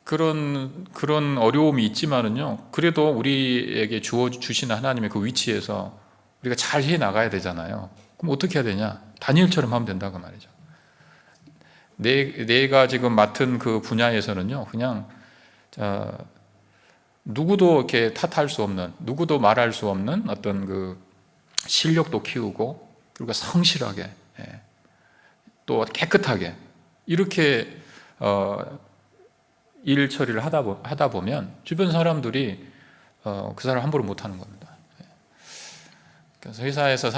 그런 어려움이 있지만은요, 그래도 우리에게 주시는 하나님의 그 위치에서 우리가 잘 해 나가야 되잖아요. 그럼 어떻게 해야 되냐? 다니엘처럼 하면 된다고 말이죠. 내가 지금 맡은 그 분야에서는요, 그냥 누구도 이렇게 탓할 수 없는, 누구도 말할 수 없는 어떤 그 실력도 키우고, 그리고 성실하게, 또 깨끗하게 이렇게 일 처리를 하다 보면 주변 사람들이 그 사람 함부로 못하는 겁니다. 그래서 회사에서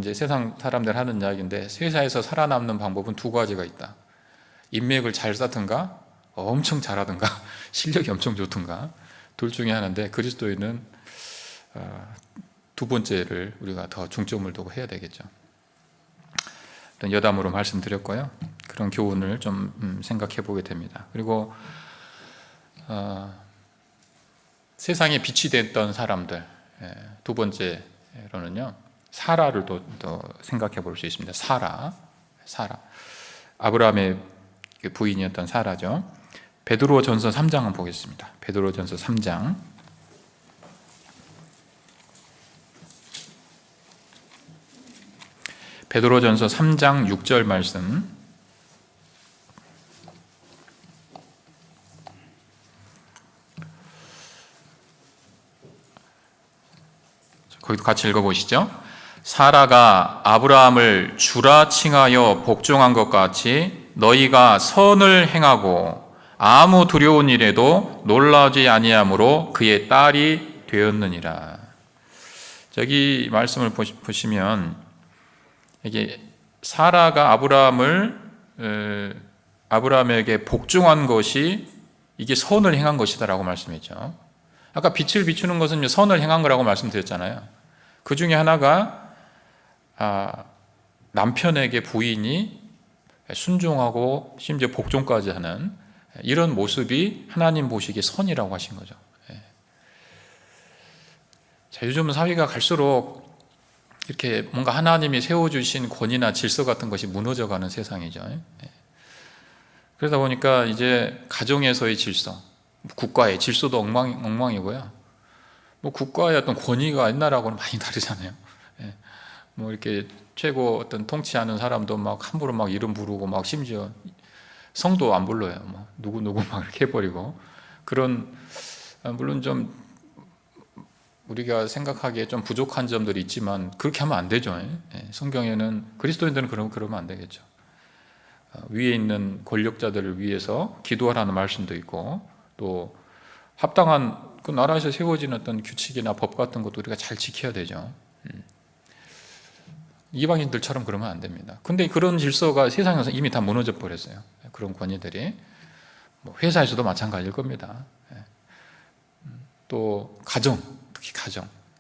이제 세상 사람들 하는 이야기인데, 회사에서 살아남는 방법은 두 가지가 있다. 인맥을 잘 쌓든가, 엄청 잘하든가, 실력이 엄청 좋든가, 둘 중에 하나인데, 그리스도인은 두 번째를 우리가 더 중점을 두고 해야 되겠죠. 일단 여담으로 말씀드렸고요. 그런 교훈을 좀 생각해 보게 됩니다. 그리고 세상에 빛이 됐던 사람들, 두 번째로는요, 사라를 또 생각해 볼 수 있습니다. 사라. 아브라함의 부인이었던 사라죠. 베드로전서 3장을 보겠습니다. 베드로전서 3장. 베드로전서 3장 6절 말씀. 거기도 같이 읽어보시죠. 사라가 아브라함을 주라 칭하여 복종한 것 같이 너희가 선을 행하고 아무 두려운 일에도 놀라지 아니함으로 그의 딸이 되었느니라. 저기 말씀을 보시면 이게 사라가 아브라함에게 복종한 것이 이게 선을 행한 것이다라고 말씀했죠. 아까 빛을 비추는 것은 선을 행한 거라고 말씀드렸잖아요. 그 중에 하나가 남편에게 부인이 순종하고 심지어 복종까지 하는 이런 모습이 하나님 보시기에 선이라고 하신 거죠. 자, 요즘 사회가 갈수록 이렇게 뭔가 하나님이 세워주신 권위나 질서 같은 것이 무너져가는 세상이죠. 그러다 보니까 이제 가정에서의 질서, 국가의 질서도 엉망이고요. 뭐 국가의 어떤 권위가 옛날하고는 많이 다르잖아요. 뭐 이렇게 최고 어떤 통치하는 사람도 막 함부로 막 이름 부르고 막 심지어 성도 안 불러요. 뭐 누구 막 이렇게 해버리고 그런 물론 좀 우리가 생각하기에 좀 부족한 점들이 있지만 그렇게 하면 안 되죠. 성경에는 그리스도인들은 그러면 안 되겠죠. 위에 있는 권력자들을 위해서 기도하라는 말씀도 있고 또 합당한 그 나라에서 세워진 어떤 규칙이나 법 같은 것도 우리가 잘 지켜야 되죠. 이방인들처럼 그러면 안 됩니다. 근데 그런 질서가 세상에서 이미 다 무너져 버렸어요. 그런 권위들이 뭐 회사에서도 마찬가지일 겁니다. 또 가정, 특히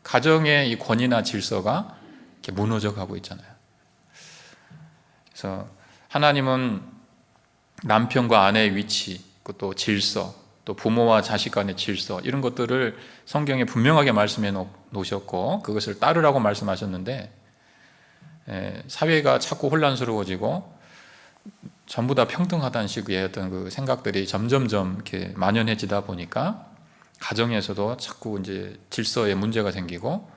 가정의 이 권위나 질서가 이렇게 무너져 가고 있잖아요. 그래서 하나님은 남편과 아내의 위치, 또 질서, 또 부모와 자식 간의 질서 이런 것들을 성경에 분명하게 말씀해 놓으셨고 그것을 따르라고 말씀하셨는데 사회가 자꾸 혼란스러워지고 전부 다 평등하다는 식의 어떤 그 생각들이 점점점 이렇게 만연해지다 보니까 가정에서도 자꾸 이제 질서에 문제가 생기고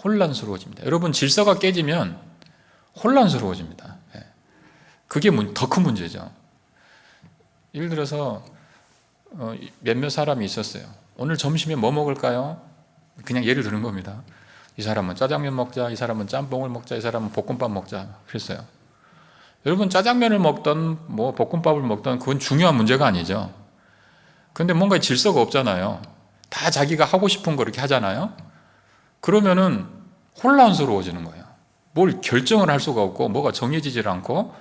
혼란스러워집니다. 여러분 질서가 깨지면 혼란스러워집니다. 그게 더 큰 문제죠. 예를 들어서 몇몇 사람이 있었어요. 오늘 점심에 뭐 먹을까요? 그냥 예를 드는 겁니다. 이 사람은 짜장면 먹자, 이 사람은 짬뽕을 먹자, 이 사람은 볶음밥 먹자 그랬어요. 여러분 짜장면을 먹던 뭐 볶음밥을 먹던 그건 중요한 문제가 아니죠. 근데 뭔가 질서가 없잖아요. 다 자기가 하고 싶은 거 이렇게 하잖아요. 그러면은 혼란스러워지는 거예요. 뭘 결정을 할 수가 없고 뭐가 정해지질 않고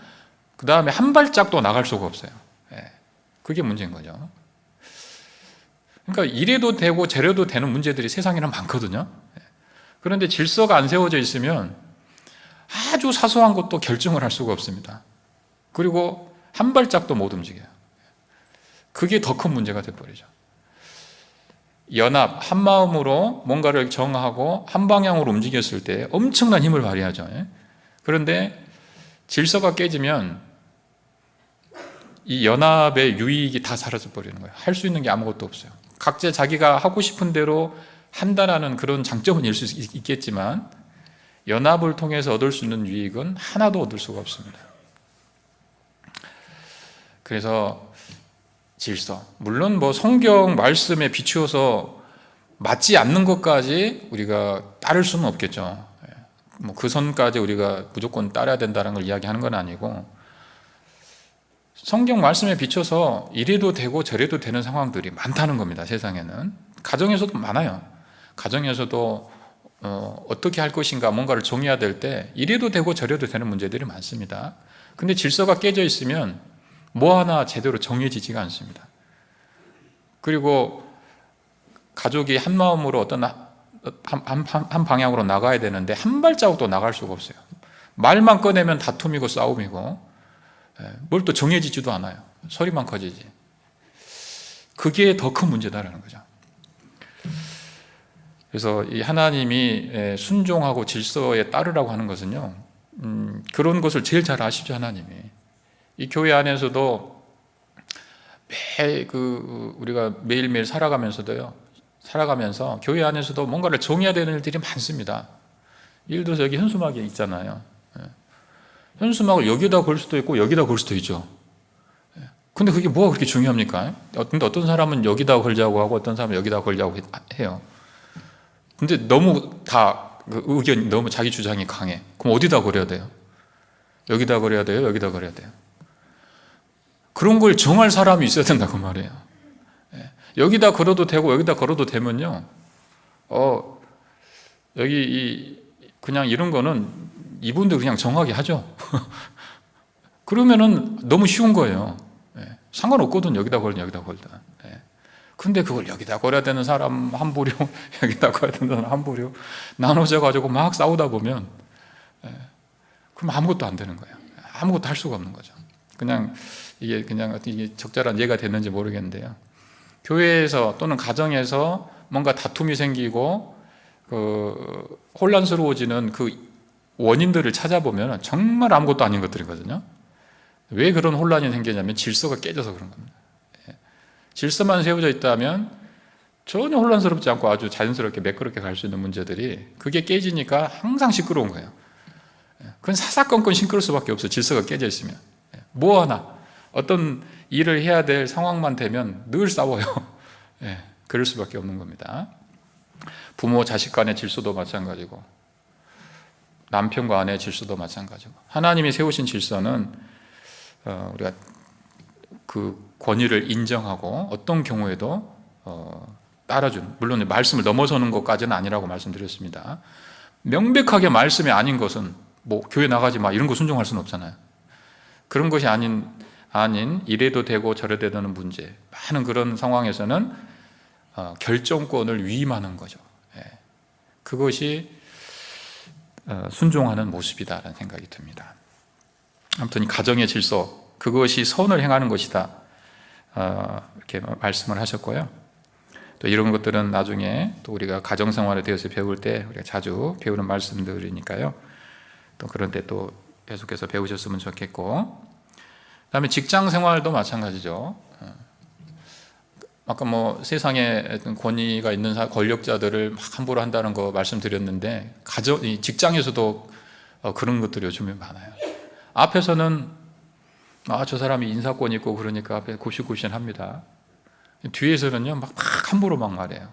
그 다음에 한 발짝도 나갈 수가 없어요. 그게 문제인 거죠. 그러니까 이래도 되고 저래도 되는 문제들이 세상에는 많거든요. 그런데 질서가 안 세워져 있으면 아주 사소한 것도 결정을 할 수가 없습니다. 그리고 한 발짝도 못 움직여요. 그게 더 큰 문제가 돼버리죠. 연합, 한 마음으로 뭔가를 정하고 한 방향으로 움직였을 때 엄청난 힘을 발휘하죠. 그런데 질서가 깨지면 이 연합의 유익이 다 사라져 버리는 거예요. 할 수 있는 게 아무것도 없어요. 각자 자기가 하고 싶은 대로 한다라는 그런 장점은 있을 수 있겠지만 연합을 통해서 얻을 수 있는 유익은 하나도 얻을 수가 없습니다. 그래서 질서, 물론 뭐 성경 말씀에 비추어서 맞지 않는 것까지 우리가 따를 수는 없겠죠. 뭐 그 선까지 우리가 무조건 따라야 된다는 걸 이야기하는 건 아니고, 성경 말씀에 비춰서 이래도 되고 저래도 되는 상황들이 많다는 겁니다. 세상에는 가정에서도 많아요. 가정에서도 어떻게 할 것인가 뭔가를 정해야 될 때 이래도 되고 저래도 되는 문제들이 많습니다. 근데 질서가 깨져 있으면 뭐 하나 제대로 정해지지가 않습니다. 그리고 가족이 한 마음으로 어떤 한 방향으로 나가야 되는데 한 발자국도 나갈 수가 없어요. 말만 꺼내면 다툼이고 싸움이고 뭘 또 정해지지도 않아요. 소리만 커지지. 그게 더 큰 문제다라는 거죠. 그래서 이 하나님이 순종하고 질서에 따르라고 하는 것은요, 그런 것을 제일 잘 아시죠, 하나님이. 이 교회 안에서도 우리가 매일매일 살아가면서 교회 안에서도 뭔가를 정해야 되는 일들이 많습니다. 예를 들어서 여기 현수막이 있잖아요. 현수막을 여기다 걸 수도 있고 여기다 걸 수도 있죠. 근데 그게 뭐가 그렇게 중요합니까? 근데 어떤 사람은 여기다 걸자고 하고 어떤 사람은 여기다 걸자고 해요. 근데 너무 그 의견이 너무 자기 주장이 강해. 그럼 어디다 걸어야 돼요? 여기다 걸어야 돼요? 여기다 걸어야 돼요? 그런 걸 정할 사람이 있어야 된다고 말이에요. 여기다 걸어도 되고 여기다 걸어도 되면요, 그냥 이런 거는 이분들 그냥 정하게 하죠. 그러면은 너무 쉬운 거예요. 상관없거든, 여기다 걸든 여기다 걸든. 근데 그걸 여기다 걸어야 되는 사람 한 부류, 여기다 걸어야 되는 사람 한 부류 나눠져 가지고 막 싸우다 보면 그럼 아무것도 안 되는 거예요. 아무것도 할 수가 없는 거죠. 이게 적절한 예가 됐는지 모르겠는데요. 교회에서 또는 가정에서 뭔가 다툼이 생기고 혼란스러워지는 그 원인들을 찾아보면 정말 아무것도 아닌 것들이거든요. 왜 그런 혼란이 생기냐면 질서가 깨져서 그런 겁니다. 질서만 세워져 있다면 전혀 혼란스럽지 않고 아주 자연스럽게 매끄럽게 갈 수 있는 문제들이 그게 깨지니까 항상 시끄러운 거예요. 그건 사사건건 시끄러울 수밖에 없어요. 질서가 깨져 있으면. 뭐 하나 어떤 일을 해야 될 상황만 되면 늘 싸워요. 그럴 수밖에 없는 겁니다. 부모 자식 간의 질서도 마찬가지고 남편과 아내의 질서도 마찬가지고, 하나님이 세우신 질서는 우리가 그 권위를 인정하고 어떤 경우에도 따라준, 물론 말씀을 넘어서는 것까지는 아니라고 말씀드렸습니다. 명백하게 말씀이 아닌 것은 뭐 교회 나가지 마 이런 거 순종할 수는 없잖아요. 그런 것이 아닌 이래도 되고 저래도 되는 문제, 많은 그런 상황에서는 결정권을 위임하는 거죠. 그것이 순종하는 모습이다라는 생각이 듭니다. 아무튼 가정의 질서, 그것이 선을 행하는 것이다, 이렇게 말씀을 하셨고요. 또 이런 것들은 나중에 또 우리가 가정생활에 대해서 배울 때 우리가 자주 배우는 말씀들이니까요. 또 그런 때 또 계속해서 배우셨으면 좋겠고, 그다음에 직장생활도 마찬가지죠. 아까 뭐 세상에 권위가 있는 권력자들을 막 함부로 한다는 거 말씀드렸는데, 직장에서도 그런 것들이 요즘에 많아요. 앞에서는 저 사람이 인사권 있고 그러니까 앞에 굽신굽신합니다. 뒤에서는요 막 함부로 막 말해요.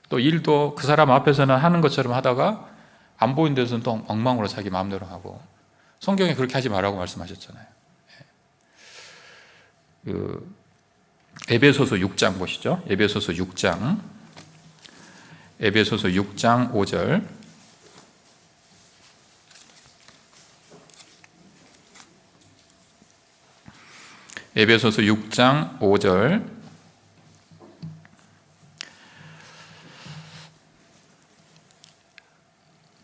또 일도 그 사람 앞에서는 하는 것처럼 하다가 안 보이는 데서는 또 엉망으로 자기 마음대로 하고, 성경에 그렇게 하지 말라고 말씀하셨잖아요. 에베소서 6장 보시죠. 에베소서 6장 5절. 에베소서 6장 5절.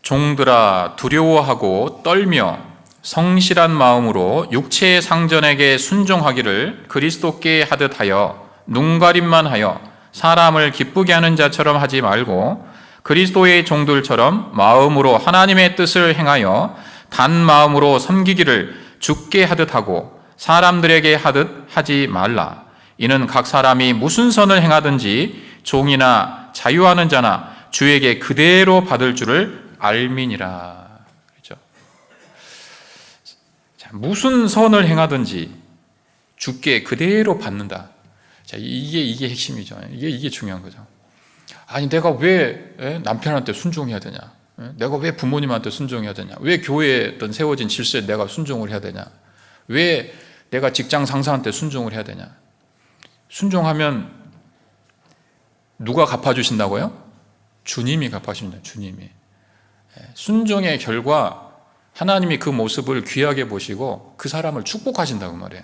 종들아 두려워하고 떨며 성실한 마음으로 육체의 상전에게 순종하기를 그리스도께 하듯 하여 눈가림만 하여 사람을 기쁘게 하는 자처럼 하지 말고 그리스도의 종들처럼 마음으로 하나님의 뜻을 행하여 단 마음으로 섬기기를 주께 하듯 하고 사람들에게 하듯 하지 말라. 이는 각 사람이 무슨 선을 행하든지 종이나 자유하는 자나 주에게 그대로 받을 줄을 알미니라. 그렇죠? 자, 무슨 선을 행하든지 주께 그대로 받는다. 자, 이게 핵심이죠. 이게 중요한 거죠. 아니 내가 왜 남편한테 순종해야 되냐? 내가 왜 부모님한테 순종해야 되냐? 왜 교회에 어떤 세워진 질서에 내가 순종을 해야 되냐? 왜 내가 직장 상사한테 순종을 해야 되냐? 순종하면 누가 갚아주신다고요? 주님이 갚아주신다. 주님이. 순종의 결과 하나님이 그 모습을 귀하게 보시고 그 사람을 축복하신다고 말해요.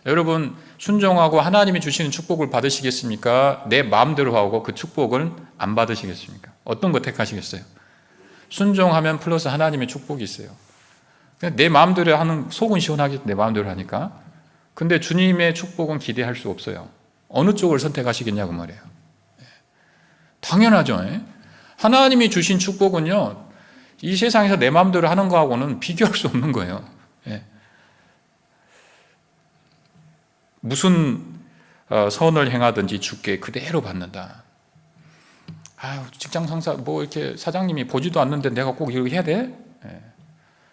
여러분 순종하고 하나님이 주시는 축복을 받으시겠습니까? 내 마음대로 하고 그 축복을 안 받으시겠습니까? 어떤 거 택하시겠어요? 순종하면 플러스 하나님의 축복이 있어요. 내 마음대로 하는, 속은 시원하게 내 마음대로 하니까. 근데 주님의 축복은 기대할 수 없어요. 어느 쪽을 선택하시겠냐고 말이에요. 당연하죠. 하나님이 주신 축복은요, 이 세상에서 내 마음대로 하는 거하고는 비교할 수 없는 거예요. 무슨 선을 행하든지 주께 그대로 받는다. 아유, 직장 상사 뭐 이렇게 사장님이 보지도 않는데 내가 꼭 이렇게 해야 돼?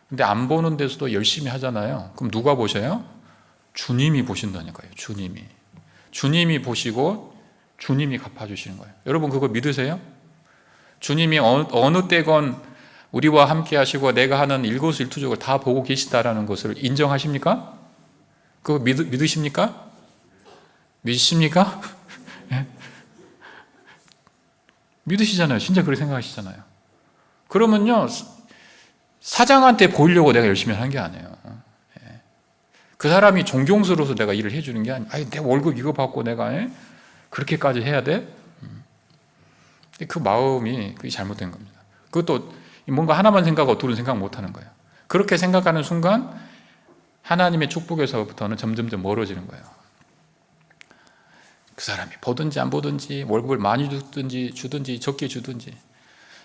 근데 안 보는 데서도 열심히 하잖아요. 그럼 누가 보셔요? 주님이 보신다니까요. 주님이 보시고 주님이 갚아주시는 거예요. 여러분 그거 믿으세요? 주님이 어느 때건 우리와 함께 하시고 내가 하는 일거수일투족을 다 보고 계시다라는 것을 인정하십니까? 그거 믿으십니까? 믿으십니까? 믿으시잖아요. 진짜 그렇게 생각하시잖아요. 그러면요, 사장한테 보이려고 내가 열심히 하는 게 아니에요. 그 사람이 존경스러워서 내가 일을 해주는 게 아니에요. 아니, 내 월급 이거 받고 내가 그렇게까지 해야 돼? 그 마음이 그게 잘못된 겁니다. 그것도 뭔가 하나만 생각하고 둘은 생각 못 하는 거예요. 그렇게 생각하는 순간 하나님의 축복에서부터는 점점점 멀어지는 거예요. 그 사람이 보든지 안 보든지 월급을 많이 주든지 적게 주든지.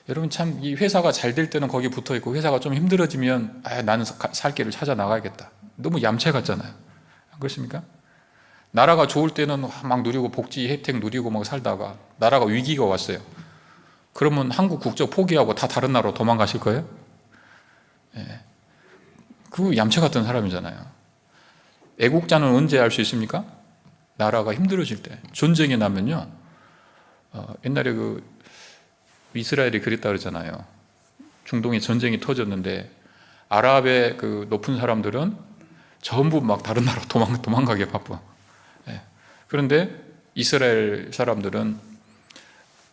여러분 참 이 회사가 잘 될 때는 거기 붙어 있고 회사가 좀 힘들어지면 나는 살 길을 찾아 나가야겠다. 너무 얌체 같잖아요. 안 그렇습니까? 나라가 좋을 때는 막 누리고 복지 혜택 누리고 막 살다가 나라가 위기가 왔어요. 그러면 한국 국적 포기하고 다 다른 나라로 도망가실 거예요? 그 얌체 같은 사람이잖아요. 애국자는 언제 알 수 있습니까? 나라가 힘들어질 때. 전쟁이 나면요. 옛날에 그 이스라엘이 그랬다 그러잖아요. 중동에 전쟁이 터졌는데 아랍의 그 높은 사람들은 전부 막 다른 나라로 도망가게 바빠. 그런데 이스라엘 사람들은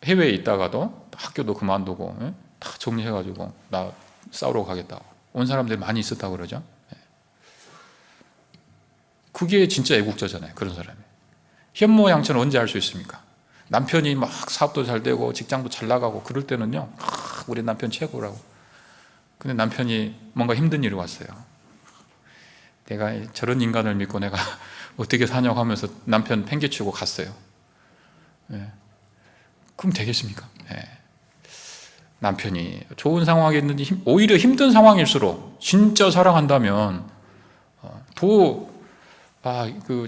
해외에 있다가도 학교도 그만두고 다 정리해가지고 나 싸우러 가겠다고 온 사람들이 많이 있었다고 그러죠. 그게 진짜 애국자잖아요. 그런 사람이. 현모양처는 언제 할 수 있습니까? 남편이 막 사업도 잘 되고 직장도 잘 나가고 그럴 때는요, 우리 남편 최고라고. 근데 남편이 뭔가 힘든 일이 왔어요. 내가 저런 인간을 믿고 내가 어떻게 사냐고 하면서 남편 팽개치고 갔어요. 그럼 되겠습니까? 남편이 좋은 상황에 있는지 오히려 힘든 상황일수록 진짜 사랑한다면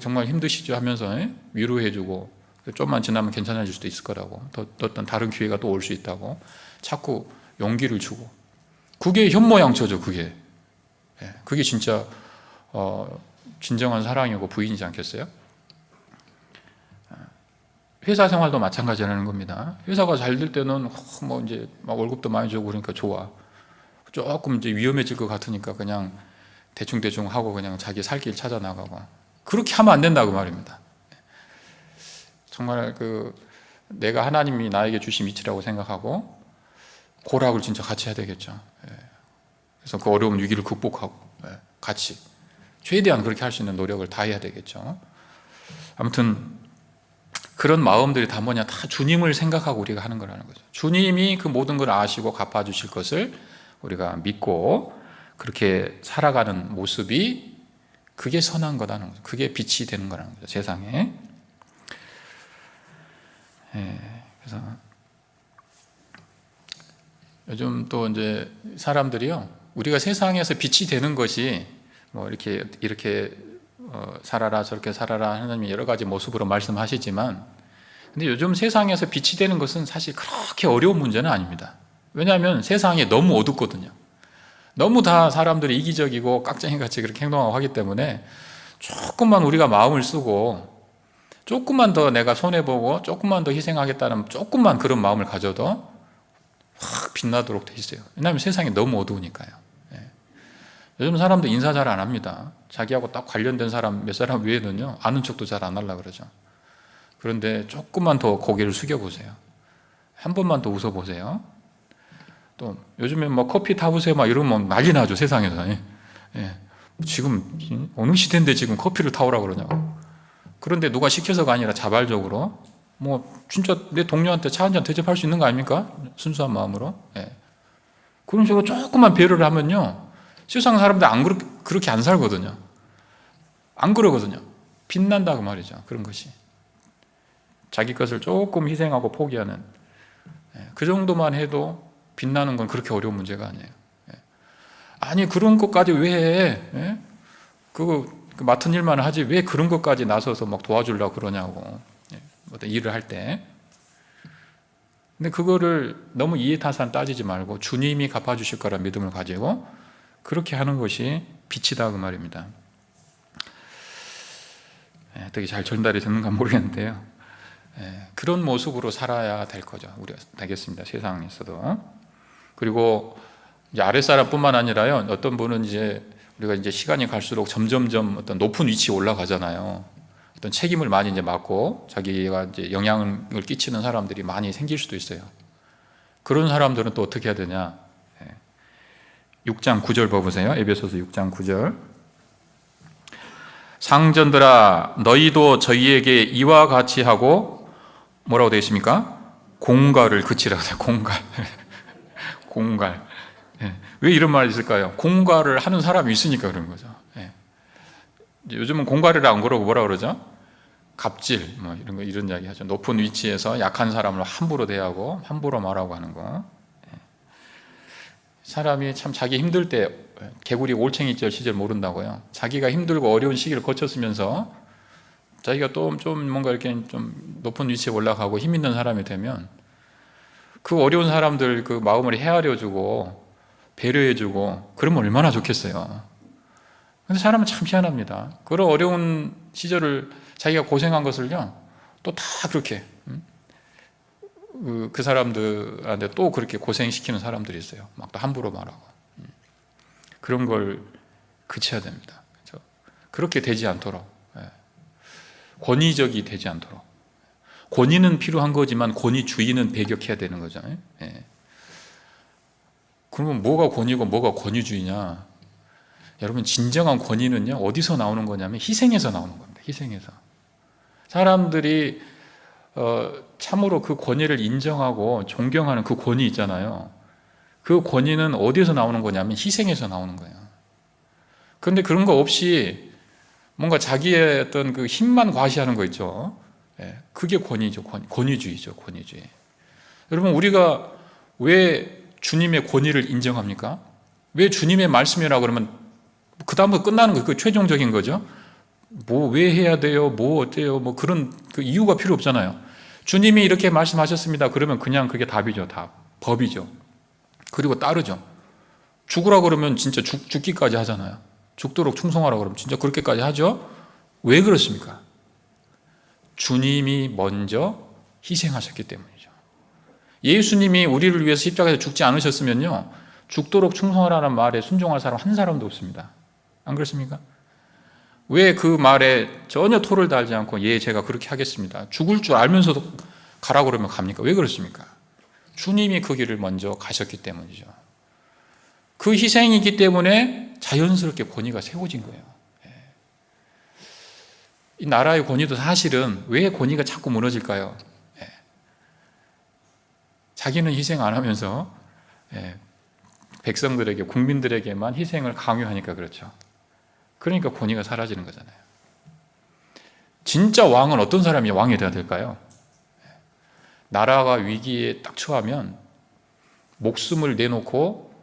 정말 힘드시죠 하면서 위로해주고 좀만 지나면 괜찮아질 수도 있을 거라고 또 어떤 다른 기회가 또 올 수 있다고 자꾸 용기를 주고 그게 현모양처죠. 그게 진짜 진정한 사랑이고 부인이지 않겠어요? 회사 생활도 마찬가지라는 겁니다. 회사가 잘 될 때는 뭐 이제 막 월급도 많이 주고 그러니까 좋아. 조금 이제 위험해질 것 같으니까 그냥 대충 하고 그냥 자기 살 길 찾아 나가고, 그렇게 하면 안 된다고 말입니다. 정말 내가 하나님이 나에게 주신 위치라고 생각하고 고락을 진짜 같이 해야 되겠죠. 그래서 그 어려운 위기를 극복하고 같이 최대한 그렇게 할 수 있는 노력을 다 해야 되겠죠. 아무튼 그런 마음들이 다 뭐냐, 다 주님을 생각하고 우리가 하는 거라는 거죠. 주님이 그 모든 걸 아시고 갚아주실 것을 우리가 믿고 그렇게 살아가는 모습이, 그게 선한 거라는 거죠. 그게 빛이 되는 거라는 거죠, 세상에. 그래서 요즘 또 이제 사람들이요, 우리가 세상에서 빛이 되는 것이 뭐 이렇게 살아라 저렇게 살아라 하나님이 여러 가지 모습으로 말씀하시지만, 근데 요즘 세상에서 빛이 되는 것은 사실 그렇게 어려운 문제는 아닙니다. 왜냐하면 세상이 너무 어둡거든요. 너무 다 사람들이 이기적이고 깍쟁이같이 그렇게 행동하고 하기 때문에 조금만 우리가 마음을 쓰고 조금만 더 내가 손해보고 조금만 더 희생하겠다는 조금만 그런 마음을 가져도 확 빛나도록 돼 있어요. 왜냐하면 세상이 너무 어두우니까요. 요즘 사람들 인사 잘 안 합니다. 자기하고 딱 관련된 사람 몇 사람 외에는요, 아는 척도 잘 안 하려고 그러죠. 그런데 조금만 더 고개를 숙여보세요. 한 번만 더 웃어보세요. 또 요즘에 뭐 커피 타보세요 막 이러면 난리 나죠, 세상에서. 지금 어느 시대인데 지금 커피를 타오라고 그러냐고. 그런데 누가 시켜서가 아니라 자발적으로 뭐 진짜 내 동료한테 차 한 잔 대접할 수 있는 거 아닙니까? 순수한 마음으로. 그런 식으로 조금만 배려를 하면요, 세상 사람들 그렇게 안 살거든요. 안 그러거든요. 빛난다고 말이죠. 그런 것이. 자기 것을 조금 희생하고 포기하는, 그 정도만 해도 빛나는 건 그렇게 어려운 문제가 아니에요. 아니 그런 것까지 왜 해? 그 맡은 일만 하지 왜 그런 것까지 나서서 막 도와주려고 그러냐고. 어떤 일을 할 때. 근데 그거를 너무 이해타산 따지지 말고 주님이 갚아주실 거라는 믿음을 가지고 그렇게 하는 것이 빛이다 그 말입니다. 되게 잘 전달이 되는가 모르겠는데요. 그런 모습으로 살아야 될 거죠. 우리가 되겠습니다. 세상에서도. 그리고 이제 아랫사람뿐만 아니라요, 어떤 분은 우리가 이제 시간이 갈수록 점점점 어떤 높은 위치에 올라가잖아요. 어떤 책임을 많이 이제 맡고 자기가 이제 영향을 끼치는 사람들이 많이 생길 수도 있어요. 그런 사람들은 또 어떻게 해야 되냐? 6장 9절 봐보세요. 에베소서 6장 9절. 상전들아 너희도 저희에게 이와 같이 하고 뭐라고 되어 있습니까? 공갈을 그치라고 해요. 공갈. 왜 이런 말이 있을까요? 공갈을 하는 사람이 있으니까 그런 거죠. 요즘은 공갈을 안 그러고 뭐라 그러죠? 갑질, 뭐 이런 이야기 하죠. 높은 위치에서 약한 사람을 함부로 대하고 함부로 말하고 하는 거. 사람이 참 자기 힘들 때, 개구리 올챙이절 시절 모른다고요. 자기가 힘들고 어려운 시기를 거쳤으면서 자기가 또 좀 뭔가 이렇게 좀 높은 위치에 올라가고 힘 있는 사람이 되면 그 어려운 사람들 그 마음을 헤아려주고 배려해주고 그러면 얼마나 좋겠어요. 근데 사람은 참 희한합니다. 그런 어려운 시절을 자기가 고생한 것을요, 또 다 그렇게 그 사람들한테 또 그렇게 고생시키는 사람들이 있어요. 막 또 함부로 말하고. 그런 걸 그쳐야 됩니다. 그렇죠? 그렇게 되지 않도록, 권위적이 되지 않도록. 권위는 필요한 거지만 권위주의는 배격해야 되는 거잖아요. 그러면 뭐가 권위고 뭐가 권위주의냐? 여러분, 진정한 권위는요, 어디서 나오는 거냐면 희생에서 나오는 겁니다. 희생에서. 사람들이 참으로 그 권위를 인정하고 존경하는 그 권위 있잖아요. 그 권위는 어디서 나오는 거냐면 희생에서 나오는 거예요. 그런데 그런 거 없이 뭔가 자기의 어떤 그 힘만 과시하는 거 있죠. 그게 권위죠. 권위주의죠. 권위주의. 여러분, 우리가 왜 주님의 권위를 인정합니까? 왜 주님의 말씀이라고 그러면 그 다음부터 끝나는 거예요. 그 최종적인 거죠. 뭐 왜 해야 돼요? 뭐 어때요? 뭐 그런 그 이유가 필요 없잖아요. 주님이 이렇게 말씀하셨습니다. 그러면 그냥 그게 답이죠. 답. 법이죠. 그리고 따르죠. 죽으라 그러면 진짜 죽기까지 하잖아요. 죽도록 충성하라 그러면 진짜 그렇게까지 하죠. 왜 그렇습니까? 주님이 먼저 희생하셨기 때문이죠. 예수님이 우리를 위해서 십자가에서 죽지 않으셨으면요, 죽도록 충성하라는 말에 순종할 사람 한 사람도 없습니다. 안 그렇습니까? 왜 그 말에 전혀 토를 달지 않고 예, 제가 그렇게 하겠습니다. 죽을 줄 알면서도 가라고 그러면 갑니까? 왜 그렇습니까? 주님이 그 길을 먼저 가셨기 때문이죠. 그 희생이기 때문에 자연스럽게 권위가 세워진 거예요. 이 나라의 권위도 사실은 왜 권위가 자꾸 무너질까요? 자기는 희생 안 하면서 백성들에게, 국민들에게만 희생을 강요하니까 그렇죠. 그러니까 권위가 사라지는 거잖아요. 진짜 왕은 어떤 사람이 왕이 되어야 될까요? 나라가 위기에 딱 처하면 목숨을 내놓고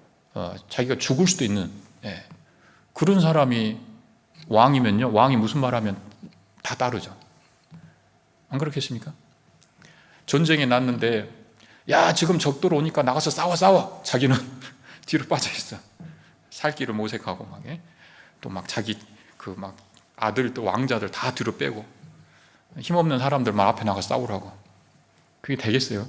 자기가 죽을 수도 있는 그런 사람이 왕이면요, 왕이 무슨 말하면 다 따르죠. 안 그렇겠습니까? 전쟁이 났는데 야, 지금 적들 오니까 나가서 싸워. 자기는 뒤로 빠져 있어. 살 길을 모색하고 또 막 자기 그 막 아들 또 왕자들 다 뒤로 빼고 힘없는 사람들만 앞에 나가 싸우라고. 그게 되겠어요?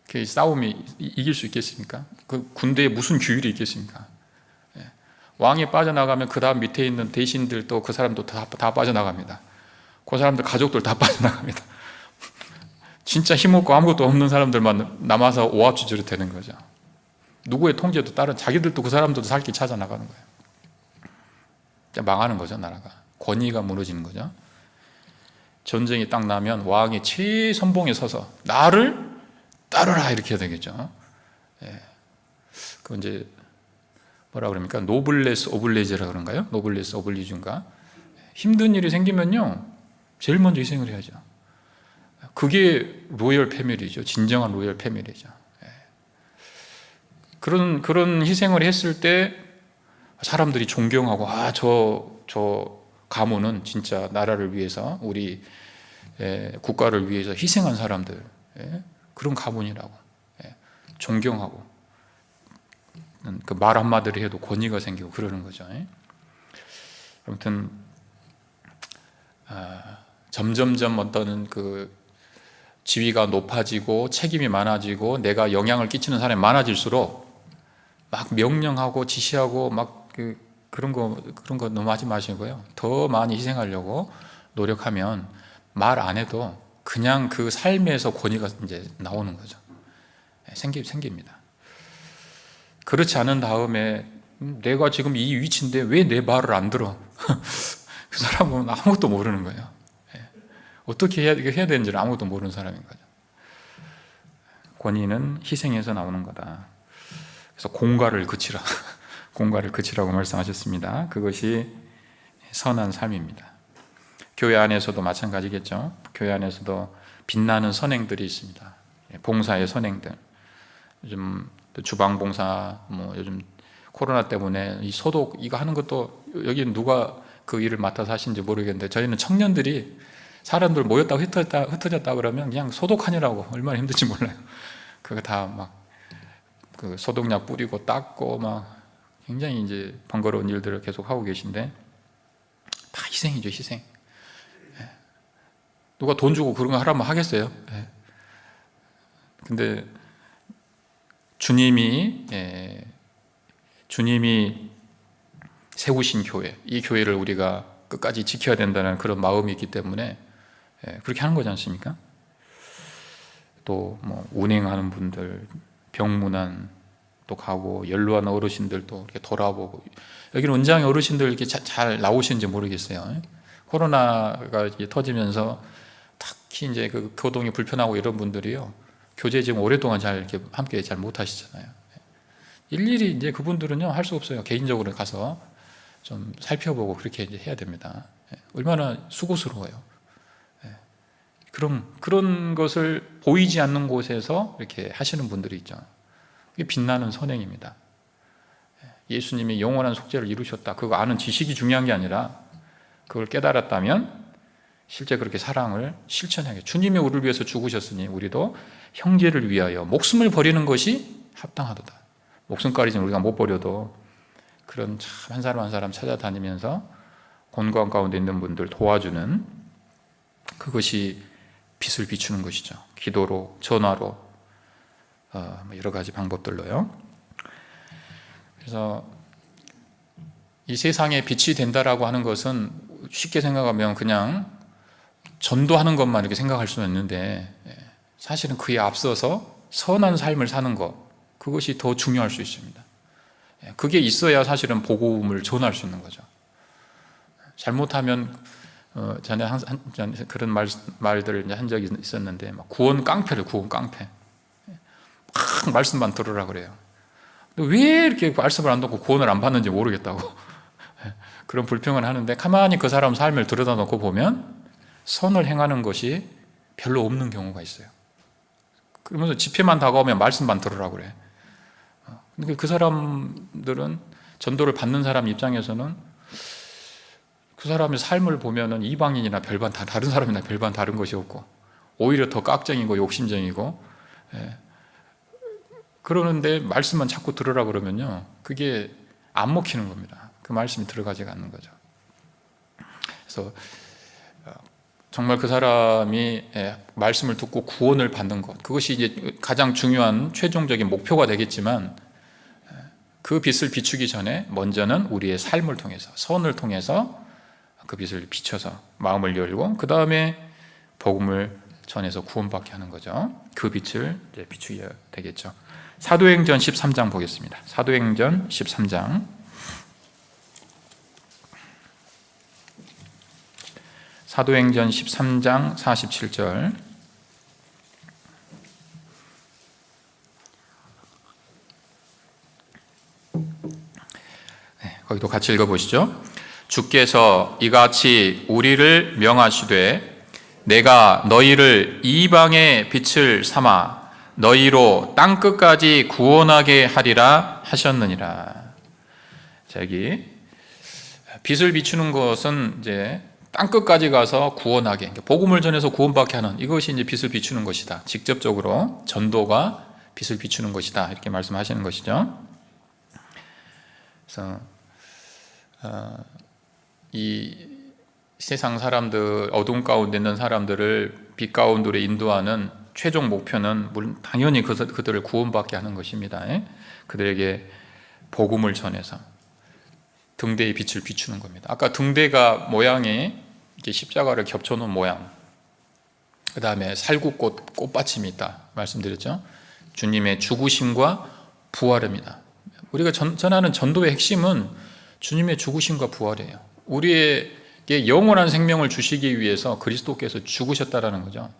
그 싸움이 이길 수 있겠습니까? 그 군대에 무슨 규율이 있겠습니까? 왕이 빠져나가면 그 다음 밑에 있는 대신들 또 그 사람도 다 빠져나갑니다. 그 사람들 가족들 다 빠져나갑니다. 진짜 힘없고 아무것도 없는 사람들만 남아서 오합지졸이 되는 거죠. 누구의 통제도 따른 자기들도 그 사람들도 살 길 찾아 나가는 거예요. 망하는 거죠, 나라가. 권위가 무너지는 거죠. 전쟁이 딱 나면 왕이 최선봉에 서서 나를 따르라 이렇게 해야 되겠죠. 그 이제 뭐라 그럽니까? 노블레스 오블리제라 그런가요? 노블레스 오블리주인가? 힘든 일이 생기면요, 제일 먼저 희생을 해야죠. 그게 로열 패밀리죠. 진정한 로열 패밀리죠. 그런 희생을 했을 때 사람들이 존경하고 저 가문은 진짜 나라를 위해서 우리 국가를 위해서 희생한 사람들, 그런 가문이라고 존경하고 그 말 한마디를 해도 권위가 생기고 그러는 거죠. 아무튼 점점점 어떤 그 지위가 높아지고 책임이 많아지고 내가 영향을 끼치는 사람이 많아질수록 막 명령하고 지시하고 막 그런 거 너무 하지 마시고요. 더 많이 희생하려고 노력하면 말 안 해도 그냥 그 삶에서 권위가 이제 나오는 거죠. 생깁니다. 그렇지 않은 다음에 내가 지금 이 위치인데 왜 내 말을 안 들어? 그 사람은 아무것도 모르는 거예요. 어떻게 해야 되는지를 아무것도 모르는 사람인 거죠. 권위는 희생에서 나오는 거다. 그래서 공갈을 그치라. 공갈을 그치라고 말씀하셨습니다. 그것이 선한 삶입니다. 교회 안에서도 마찬가지겠죠. 교회 안에서도 빛나는 선행들이 있습니다. 봉사의 선행들. 요즘 주방 봉사, 요즘 코로나 때문에 이 소독 이거 하는 것도 여기 누가 그 일을 맡아서 하시는지 모르겠는데 저희는 청년들이 사람들 모였다고 흩어졌다 그러면 그냥 소독하느라고 얼마나 힘든지 몰라요. 그거 다 막 그 소독약 뿌리고 닦고 막 굉장히 이제 번거로운 일들을 계속 하고 계신데 다 희생이죠, 희생. 누가 돈 주고 그런 거 하라면 하겠어요? 근데 주님이 세우신 교회, 이 교회를 우리가 끝까지 지켜야 된다는 그런 마음이 있기 때문에 그렇게 하는 거지 않습니까? 또 운행하는 분들, 병문안 또 가고 연로한 어르신들도 이렇게 돌아보고, 여기는 은장의 어르신들 이렇게 잘 나오시는지 모르겠어요. 코로나가 터지면서 특히 이제 그 교동이 불편하고 이런 분들이요, 교제 지금 오랫동안 이렇게 함께 잘 못 하시잖아요. 일일이 이제 그분들은요 할 수 없어요. 개인적으로 가서 좀 살펴보고 그렇게 이제 해야 됩니다. 얼마나 수고스러워요. 그런 것을 보이지 않는 곳에서 이렇게 하시는 분들이 있죠. 그게 빛나는 선행입니다. 예수님이 영원한 속죄를 이루셨다, 그거 아는 지식이 중요한 게 아니라 그걸 깨달았다면 실제 그렇게 사랑을 실천하게, 주님이 우리를 위해서 죽으셨으니 우리도 형제를 위하여 목숨을 버리는 것이 합당하도다. 목숨까지는 우리가 못 버려도 그런 참 한 사람 한 사람 찾아다니면서 곤고한 가운데 있는 분들 도와주는, 그것이 빛을 비추는 것이죠. 기도로, 전화로, 여러 가지 방법들로요. 그래서 이 세상에 빛이 된다라고 하는 것은 쉽게 생각하면 그냥 전도하는 것만 이렇게 생각할 수는 있는데, 사실은 그에 앞서서 선한 삶을 사는 것, 그것이 더 중요할 수 있습니다. 그게 있어야 사실은 복음을 전할 수 있는 거죠. 잘못하면 전에 그런 말들을 한 적이 있었는데, 구원 깡패를 구원 깡패, 막 말씀만 들으라 그래요. 왜 이렇게 말씀을 안 듣고 구원을 안 받는지 모르겠다고 그런 불평을 하는데, 가만히 그 사람 삶을 들여다놓고 보면 선을 행하는 것이 별로 없는 경우가 있어요. 그러면서 집회만 다가오면 말씀만 들으라고 그래. 근데 그 사람들은, 전도를 받는 사람 입장에서는 그 사람의 삶을 보면은 이방인이나 별반 다른 사람이나 별반 다른 것이 없고, 오히려 더 깍쟁이고 욕심쟁이고, 그러는데 말씀만 자꾸 들으라 그러면요, 그게 안 먹히는 겁니다. 그 말씀이 들어가지가 않는 거죠. 그래서 정말 그 사람이 말씀을 듣고 구원을 받는 것, 그것이 이제 가장 중요한 최종적인 목표가 되겠지만, 그 빛을 비추기 전에 먼저는 우리의 삶을 통해서, 선을 통해서 그 빛을 비춰서 마음을 열고, 그 다음에 복음을 전해서 구원받게 하는 거죠. 그 빛을 이제 비추어야 되겠죠. 사도행전 13장 보겠습니다. 사도행전 13장. 사도행전 13장 47절. 거기도 같이 읽어보시죠. 주께서 이같이 우리를 명하시되 내가 너희를 이방의 빛을 삼아 너희로 땅끝까지 구원하게 하리라 하셨느니라. 자, 여기 빛을 비추는 것은 이제 땅끝까지 가서 구원하게, 복음을 전해서 구원받게 하는, 이것이 이제 빛을 비추는 것이다. 직접적으로 전도가 빛을 비추는 것이다, 이렇게 말씀하시는 것이죠. 그래서 이 세상 사람들, 어둠 가운데 있는 사람들을 빛 가운데로 인도하는 최종 목표는 물론 당연히 그들을 구원받게 하는 것입니다. 그들에게 복음을 전해서 등대의 빛을 비추는 겁니다. 아까 등대가 모양이 이렇게 십자가를 겹쳐놓은 모양, 그 다음에 살구꽃 꽃받침이 있다 말씀드렸죠. 주님의 죽으심과 부활입니다. 우리가 전하는 전도의 핵심은 주님의 죽으심과 부활이에요. 우리에게 영원한 생명을 주시기 위해서 그리스도께서 죽으셨다라는 거죠.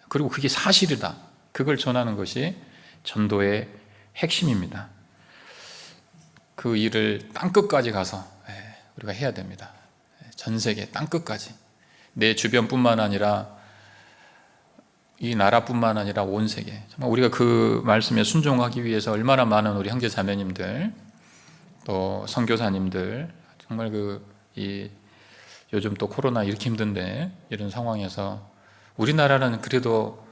그리고 그게 사실이다, 그걸 전하는 것이 전도의 핵심입니다. 그 일을 땅끝까지 가서 우리가 해야 됩니다. 전 세계 땅끝까지, 내 주변뿐만 아니라 이 나라뿐만 아니라 온 세계, 정말 우리가 그 말씀에 순종하기 위해서 얼마나 많은 우리 형제 자매님들, 또 선교사님들, 정말 요즘 또 코로나 이렇게 힘든데 이런 상황에서 우리나라는 그래도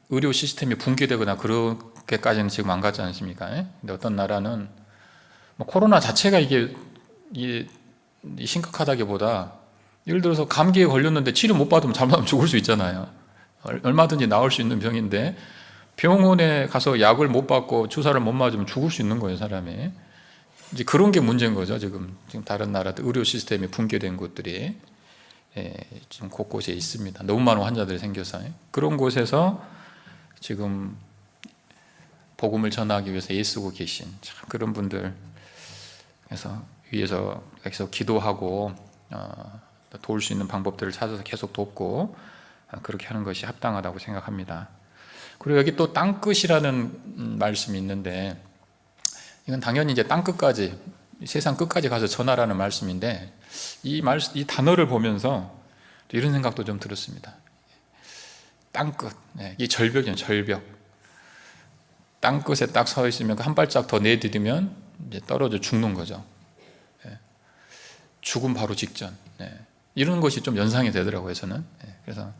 의료 시스템이 붕괴되거나 그렇게까지는 지금 안 갔지 않습니까? 근데 어떤 나라는 코로나 자체가 이게 심각하다기보다, 예를 들어서 감기에 걸렸는데 치료 못 받으면 잘못하면 죽을 수 있잖아요. 얼마든지 나을 수 있는 병인데 병원에 가서 약을 못 받고 주사를 못 맞으면 죽을 수 있는 거예요, 사람이. 이제 그런 게 문제인 거죠. 지금 다른 나라들 의료 시스템이 붕괴된 곳들이 지금 곳곳에 있습니다. 너무 많은 환자들이 생겨서. 그런 곳에서 지금 복음을 전하기 위해서 애쓰고 계신 참 그런 분들, 그래서 위에서 계속 기도하고 도울 수 있는 방법들을 찾아서 계속 돕고 그렇게 하는 것이 합당하다고 생각합니다. 그리고 여기 또 땅끝이라는 말씀이 있는데, 이건 당연히 이제 땅끝까지, 세상 끝까지 가서 전하라는 말씀인데, 이 단어를 보면서 이런 생각도 좀 들었습니다. 땅끝, 이 절벽이에요, 절벽. 땅끝에 딱 서 있으면 한 발짝 더 내디디면 이제 떨어져 죽는 거죠. 죽음 바로 직전. 이런 것이 좀 연상이 되더라고요, 저는. 그래서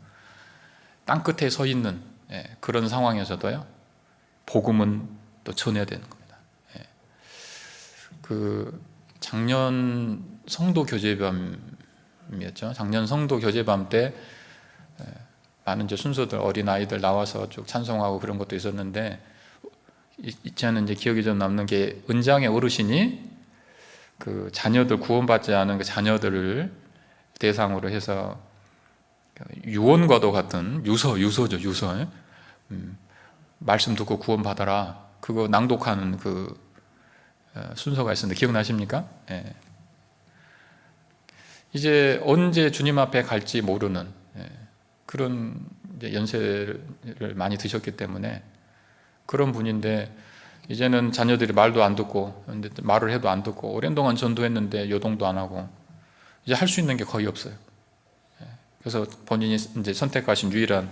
땅끝에 서 있는 그런 상황에서도요, 복음은 또 전해야 되는 겁니다. 작년 성도 교제밤이었죠. 작년 성도 교제밤 때 많은 이제 순서들, 어린 아이들 나와서 쭉 찬송하고 그런 것도 있었는데, 있지 않은 이제 기억이 좀 남는 게, 은장의 어르신이 그 자녀들, 구원받지 않은 그 자녀들을 대상으로 해서 유언과도 같은 유서죠. 말씀 듣고 구원받아라, 그거 낭독하는 그 순서가 있었는데 기억나십니까? 예. 이제 언제 주님 앞에 갈지 모르는 그런 이제 연세를 많이 드셨기 때문에 그런 분인데, 이제는 자녀들이 말도 안 듣고, 말을 해도 안 듣고, 오랜 동안 전도했는데 요동도 안 하고, 이제 할 수 있는 게 거의 없어요. 그래서 본인이 이제 선택하신 유일한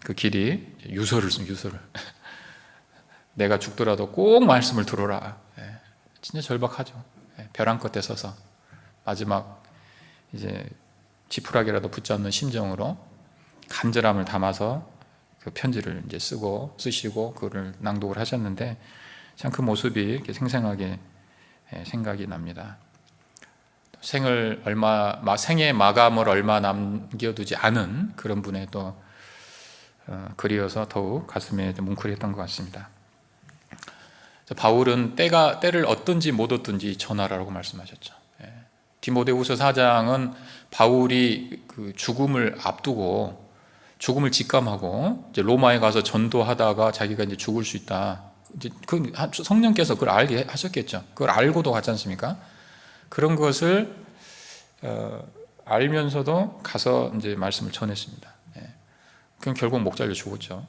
그 길이 유서를 씁니다. 유서를. 내가 죽더라도 꼭 말씀을 들어라. 진짜 절박하죠. 벼랑 끝에 서서 마지막 이제 지푸라기라도 붙잡는 심정으로 간절함을 담아서 그 편지를 이제 쓰시고 그걸 낭독을 하셨는데, 참 그 모습이 이렇게 생생하게 생각이 납니다. 생의 마감을 얼마 남겨두지 않은 그런 분의 또 글이어서 더욱 가슴에 뭉클했던 것 같습니다. 바울은 때를 얻든지 못 얻든지 전하라고 말씀하셨죠. 디모데후서 4장은 바울이 그 죽음을 앞두고, 죽음을 직감하고 이제 로마에 가서 전도하다가 자기가 이제 죽을 수 있다. 이제 그 성령께서 그걸 알게 하셨겠죠. 그걸 알고도 갔지 않습니까? 그런 것을 알면서도 가서 이제 말씀을 전했습니다. 그럼 결국 목 잘려 죽었죠.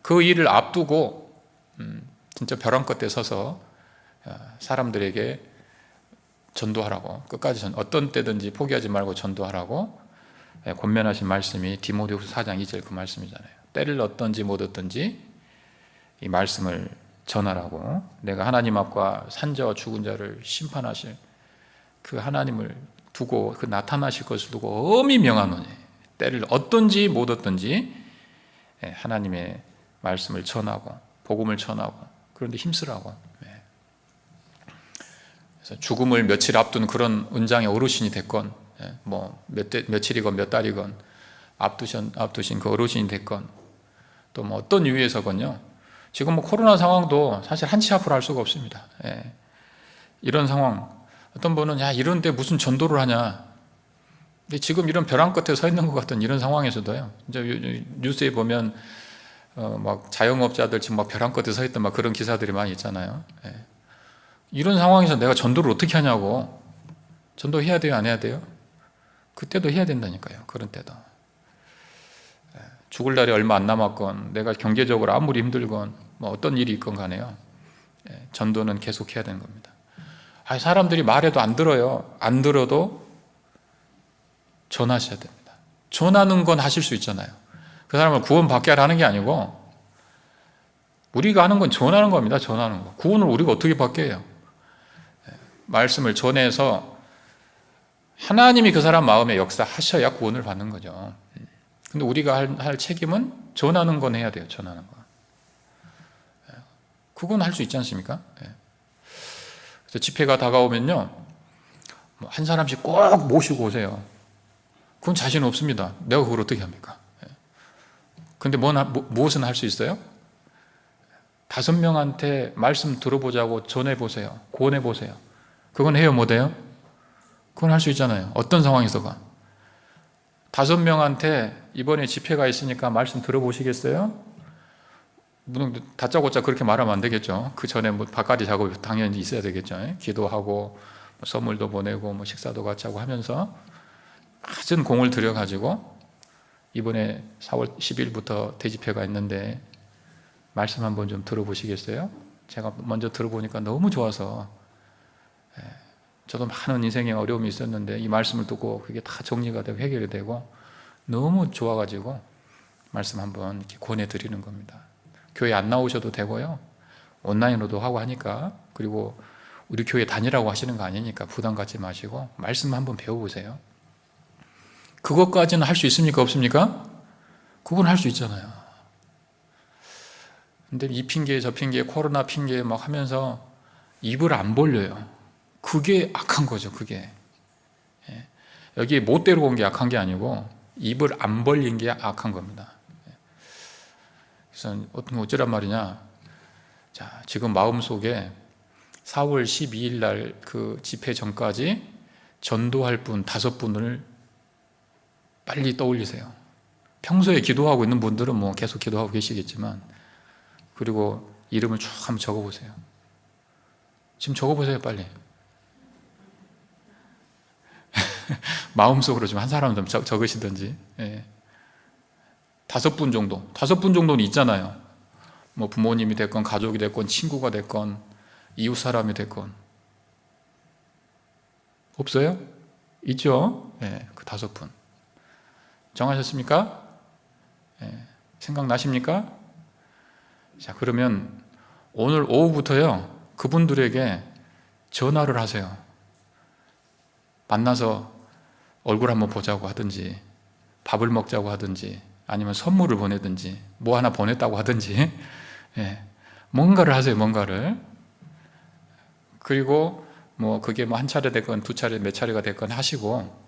그 일을 앞두고 진짜 벼랑 끝에 서서 사람들에게 전도하라고, 끝까지 어떤 때든지 포기하지 말고 전도하라고 권면하신 말씀이 디모데후서 4장 2절 그 말씀이잖아요. 때를 얻든지 못 얻든지 이 말씀을 전하라고, 내가 하나님 앞과 산자와 죽은 자를 심판하실 그 하나님을 두고, 그 나타나실 것을 두고 엄히 명하노니, 때를 얻든지 못 얻든지 하나님의 말씀을 전하고 복음을 전하고, 그런데 힘쓰라고. 그래서 죽음을 며칠 앞둔 그런 은장의 어르신이 됐건, 뭐 며칠이건 몇 달이건 앞두신 그 어르신이 됐건, 또 뭐 어떤 이유에서건요, 지금 뭐 코로나 상황도 사실 한치 앞으로 할 수가 없습니다. 이런 상황, 어떤 분은 야, 이런데 무슨 전도를 하냐, 근데 지금 이런 벼랑 끝에 서 있는 것 같은 이런 상황에서도요, 이제 뉴스에 보면 막 자영업자들 지금 막 벼랑 끝에 서 있던 막 그런 기사들이 많이 있잖아요. 이런 상황에서 내가 전도를 어떻게 하냐고. 전도해야 돼요, 안 해야 돼요? 그때도 해야 된다니까요. 그런 때도. 죽을 날이 얼마 안 남았건, 내가 경제적으로 아무리 힘들건, 뭐 어떤 일이 있건 간에요, 전도는 계속 해야 되는 겁니다. 사람들이 말해도 안 들어요. 안 들어도 전하셔야 됩니다. 전하는 건 하실 수 있잖아요. 그 사람을 구원받게 하라는 게 아니고, 우리가 하는 건 전하는 겁니다. 전하는 거. 구원을 우리가 어떻게 받게 해요? 말씀을 전해서 하나님이 그 사람 마음에 역사하셔야 구원을 받는 거죠. 근데 우리가 할 책임은 전하는 건 해야 돼요. 전하는 거. 그건 할 수 있지 않습니까? 그래서 집회가 다가오면요, 한 사람씩 꼭 모시고 오세요. 그건 자신 없습니다. 내가 그걸 어떻게 합니까? 근데 무엇은 할 수 있어요? 5명한테 말씀 들어보자고 전해보세요. 구원해보세요. 그건 해요, 못해요? 그건 할 수 있잖아요. 어떤 상황에서가. 5명한테 이번에 집회가 있으니까 말씀 들어보시겠어요? 다짜고짜 그렇게 말하면 안 되겠죠. 그 전에 뭐 바깥이 작업이 당연히 있어야 되겠죠. 기도하고 선물도 보내고 뭐 식사도 같이 하고 하면서 갖은 공을 들여가지고, 이번에 4월 10일부터 대집회가 있는데 말씀 한번 좀 들어보시겠어요? 제가 먼저 들어보니까 너무 좋아서, 저도 많은 인생의 어려움이 있었는데 이 말씀을 듣고 그게 다 정리가 되고 해결이 되고 너무 좋아가지고 말씀 한번 이렇게 권해드리는 겁니다. 교회 안 나오셔도 되고요, 온라인으로도 하고 하니까, 그리고 우리 교회 다니라고 하시는 거 아니니까 부담 갖지 마시고 말씀 한번 배워보세요. 그것까지는 할 수 있습니까? 없습니까? 그건 할 수 있잖아요. 근데 이 핑계 저 핑계 코로나 핑계 막 하면서 입을 안 벌려요. 그게 악한 거죠. 그게 여기에 못 데려온 게 악한 게 아니고 입을 안 벌린 게 악한 겁니다. 그래서 어쩌란 말이냐, 자, 지금 마음속에 4월 12일 날 그 집회 전까지 전도할 분 5분을 빨리 떠올리세요. 평소에 기도하고 있는 분들은 뭐 계속 기도하고 계시겠지만, 그리고 이름을 쭉 한번 적어보세요. 지금 적어보세요, 빨리. 마음속으로 좀 한 사람 좀 적으시든지. 예. 5분 정도. 5분 정도는 있잖아요. 뭐 부모님이 됐건, 가족이 됐건, 친구가 됐건, 이웃 사람이 됐건. 없어요? 있죠? 예, 그 5분. 정하셨습니까? 예, 생각나십니까? 자, 그러면 오늘 오후부터요, 그분들에게 전화를 하세요. 만나서 얼굴 한번 보자고 하든지, 밥을 먹자고 하든지, 아니면 선물을 보내든지, 뭐 하나 보냈다고 하든지, 예, 뭔가를 하세요, 뭔가를. 그리고 뭐 그게 뭐 한 차례 됐건 두 차례 몇 차례가 됐건 하시고,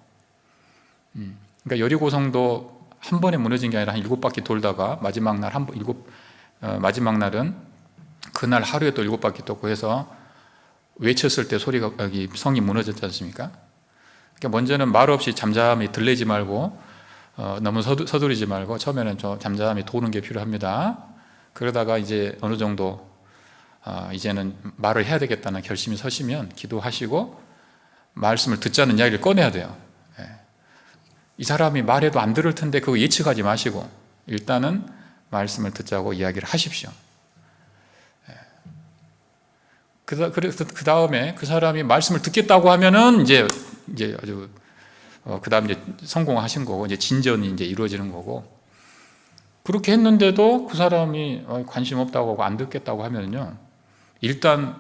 그러니까 여리고성도 한 번에 무너진 게 아니라 한 7바퀴 돌다가 마지막 날 마지막 날은 그날 하루에 또 7바퀴 돌고 해서 외쳤을 때 소리가, 여기 성이 무너졌지 않습니까? 그러니까 먼저는 말 없이 잠잠히 들리지 말고, 너무 서두르지 말고 처음에는 좀 잠잠히 도는 게 필요합니다. 그러다가 이제 어느 정도 이제는 말을 해야 되겠다는 결심이 서시면 기도하시고 말씀을 듣자는 이야기를 꺼내야 돼요. 예. 이 사람이 말해도 안 들을 텐데 그거 예측하지 마시고 일단은 말씀을 듣자고 이야기를 하십시오. 예. 그 다음에 그 사람이 말씀을 듣겠다고 하면은 이제 아주 그 다음 이제 성공하신 거고, 이제 진전이 이제 이루어지는 거고. 그렇게 했는데도 그 사람이 관심 없다고 하고 안 듣겠다고 하면요, 일단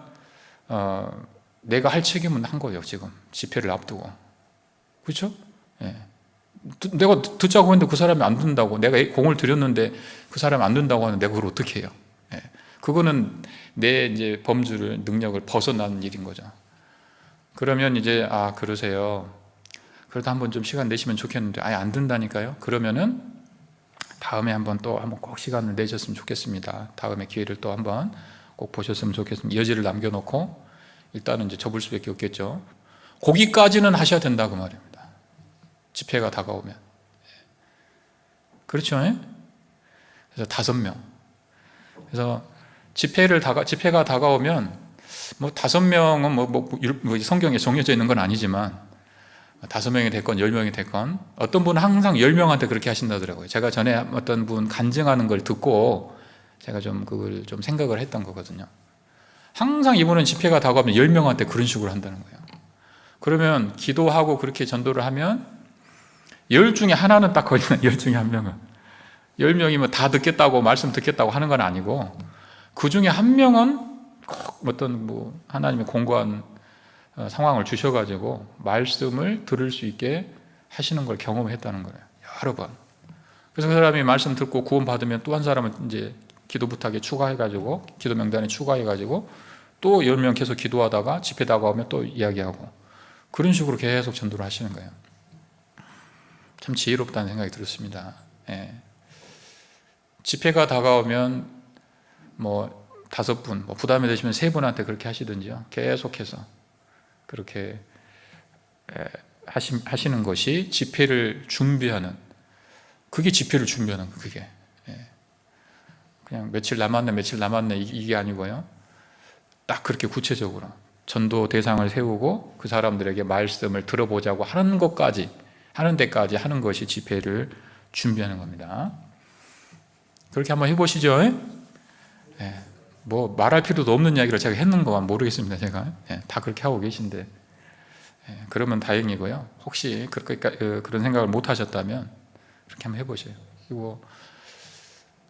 내가 할 책임은 한 거예요. 지금 집회를 앞두고, 그렇죠? 예. 내가 듣자고 했는데 그 사람이 안 듣는다고, 내가 공을 들였는데 그 사람이 안 듣는다고 하는데 내가 그걸 어떻게 해요? 예. 그거는 내 이제 범주를, 능력을 벗어나는 일인 거죠. 그러면 이제 그러세요. 그래도 한번 좀 시간 내시면 좋겠는데 아예 안 듣는다니까요. 그러면은 다음에 한번 꼭 시간을 내셨으면 좋겠습니다. 다음에 기회를 또 한번 꼭 보셨으면 좋겠습니다. 여지를 남겨놓고 일단은 이제 접을 수밖에 없겠죠. 거기까지는 하셔야 된다 그 말입니다. 집회가 다가오면. 그렇죠? 그래서 5명. 그래서 집회가 다가오면 뭐 5명은 뭐 성경에 정해져 있는 건 아니지만 5명이 됐건 10명이 됐건, 어떤 분은 항상 10명한테 그렇게 하신다더라고요. 제가 전에 어떤 분 간증하는 걸 듣고 제가 좀 그걸 좀 생각을 했던 거거든요. 항상 이분은 집회가 다가오면 10명한테 그런 식으로 한다는 거예요. 그러면 기도하고 그렇게 전도를 하면 10 중에 하나는 딱 걸리는, 10 중에 1명은. 10명이면 다 듣겠다고, 말씀 듣겠다고 하는 건 아니고, 그 중에 1명은 꼭 어떤 하나님의 공고한 상황을 주셔가지고 말씀을 들을 수 있게 하시는 걸 경험했다는 거예요. 여러 번. 그래서 그 사람이 말씀 듣고 구원 받으면 또 한 사람은 이제 기도 부탁에 추가해가지고, 기도 명단에 추가해가지고 또 10명 계속 기도하다가 집회 다가오면 또 이야기하고, 그런 식으로 계속 전도를 하시는 거예요. 참 지혜롭다는 생각이 들었습니다. 예. 집회가 다가오면 5분, 부담이 되시면 3분한테 그렇게 하시든지요. 계속해서 그렇게 하시는 것이 집회를 준비하는, 그게 집회를 준비하는 거예요. 그게 그냥 며칠 남았네 이게 아니고요. 딱 그렇게 구체적으로 전도 대상을 세우고 그 사람들에게 말씀을 들어보자고 하는 데까지 하는 것이 집회를 준비하는 겁니다. 그렇게 한번 해보시죠. 말할 필요도 없는 이야기를 제가 했는 거 모르겠습니다. 제가 다 그렇게 하고 계신데, 그러면 다행이고요. 혹시 그런 생각을 못 하셨다면 그렇게 한번 해보세요. 그리고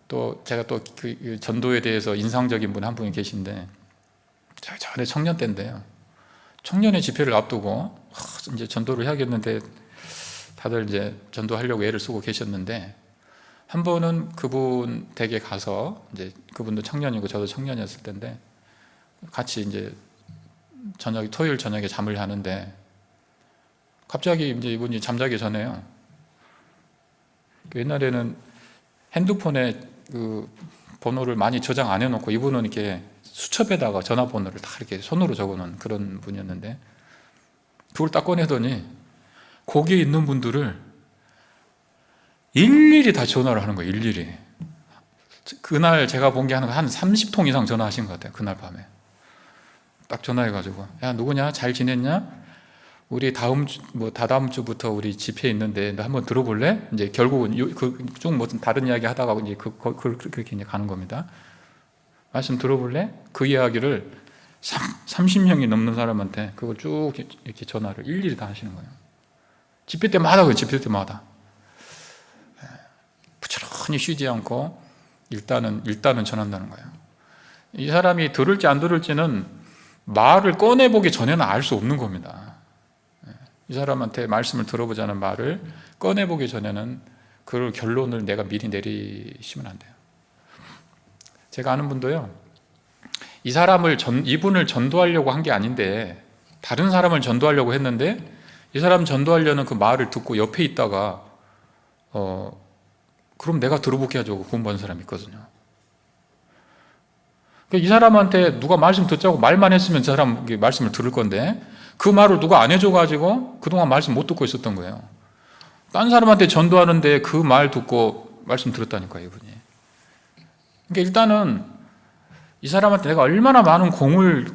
또 제가 또 그 전도에 대해서 인상적인 분 한 분이 계신데, 제가 전에 청년 때인데요, 청년의 집회를 앞두고 이제 전도를 해야겠는데 다들 이제 전도하려고 애를 쓰고 계셨는데, 한 번은 그분 댁에 가서, 이제 그분도 청년이고 저도 청년이었을 때인데, 같이 이제 토요일 저녁에 잠을 하는데 갑자기 이제 이분이 잠자기 전에요, 옛날에는 핸드폰에 그 번호를 많이 저장 안 해놓고 이분은 이렇게 수첩에다가 전화번호를 다 이렇게 손으로 적어놓은 그런 분이었는데, 그걸 딱 꺼내더니 거기에 있는 분들을 일일이 다 전화를 하는 거예요. 일일이. 그날 제가 본 게 한 30통 이상 전화하신 것 같아요. 그날 밤에 딱 전화해가지고, 야 누구냐, 잘 지냈냐, 우리 다음 주, 뭐 다다음 주부터 우리 집회 있는데 너 한번 들어볼래? 이제 결국은 쭉 무슨 다른 이야기 하다가 이제 그렇게 이제 가는 겁니다. 말씀 들어볼래? 그 이야기를 30명이 넘는 사람한테 그걸 쭉 이렇게 전화를 일일이 다 하시는 거예요. 집회 때마다 그래요. 집회 때마다 부지런히 쉬지 않고 일단은 전한다는 거예요. 이 사람이 들을지 안 들을지는 말을 꺼내보기 전에는 알 수 없는 겁니다. 이 사람한테 말씀을 들어보자는 말을 꺼내보기 전에는 그 결론을 내가 미리 내리시면 안 돼요. 제가 아는 분도요, 이분을 전도하려고 한 게 아닌데 다른 사람을 전도하려고 했는데, 이 사람 전도하려는 그 말을 듣고 옆에 있다가 그럼 내가 들어보게 하죠. 구원받은 사람이 있거든요. 이 사람한테 누가 말씀 듣자고 말만 했으면 저 사람 말씀을 들을 건데, 그 말을 누가 안 해줘가지고 그동안 말씀 못 듣고 있었던 거예요. 딴 사람한테 전도하는데 그 말 듣고 말씀 들었다니까요, 이분이. 그러니까 일단은 이 사람한테 내가 얼마나 많은 공을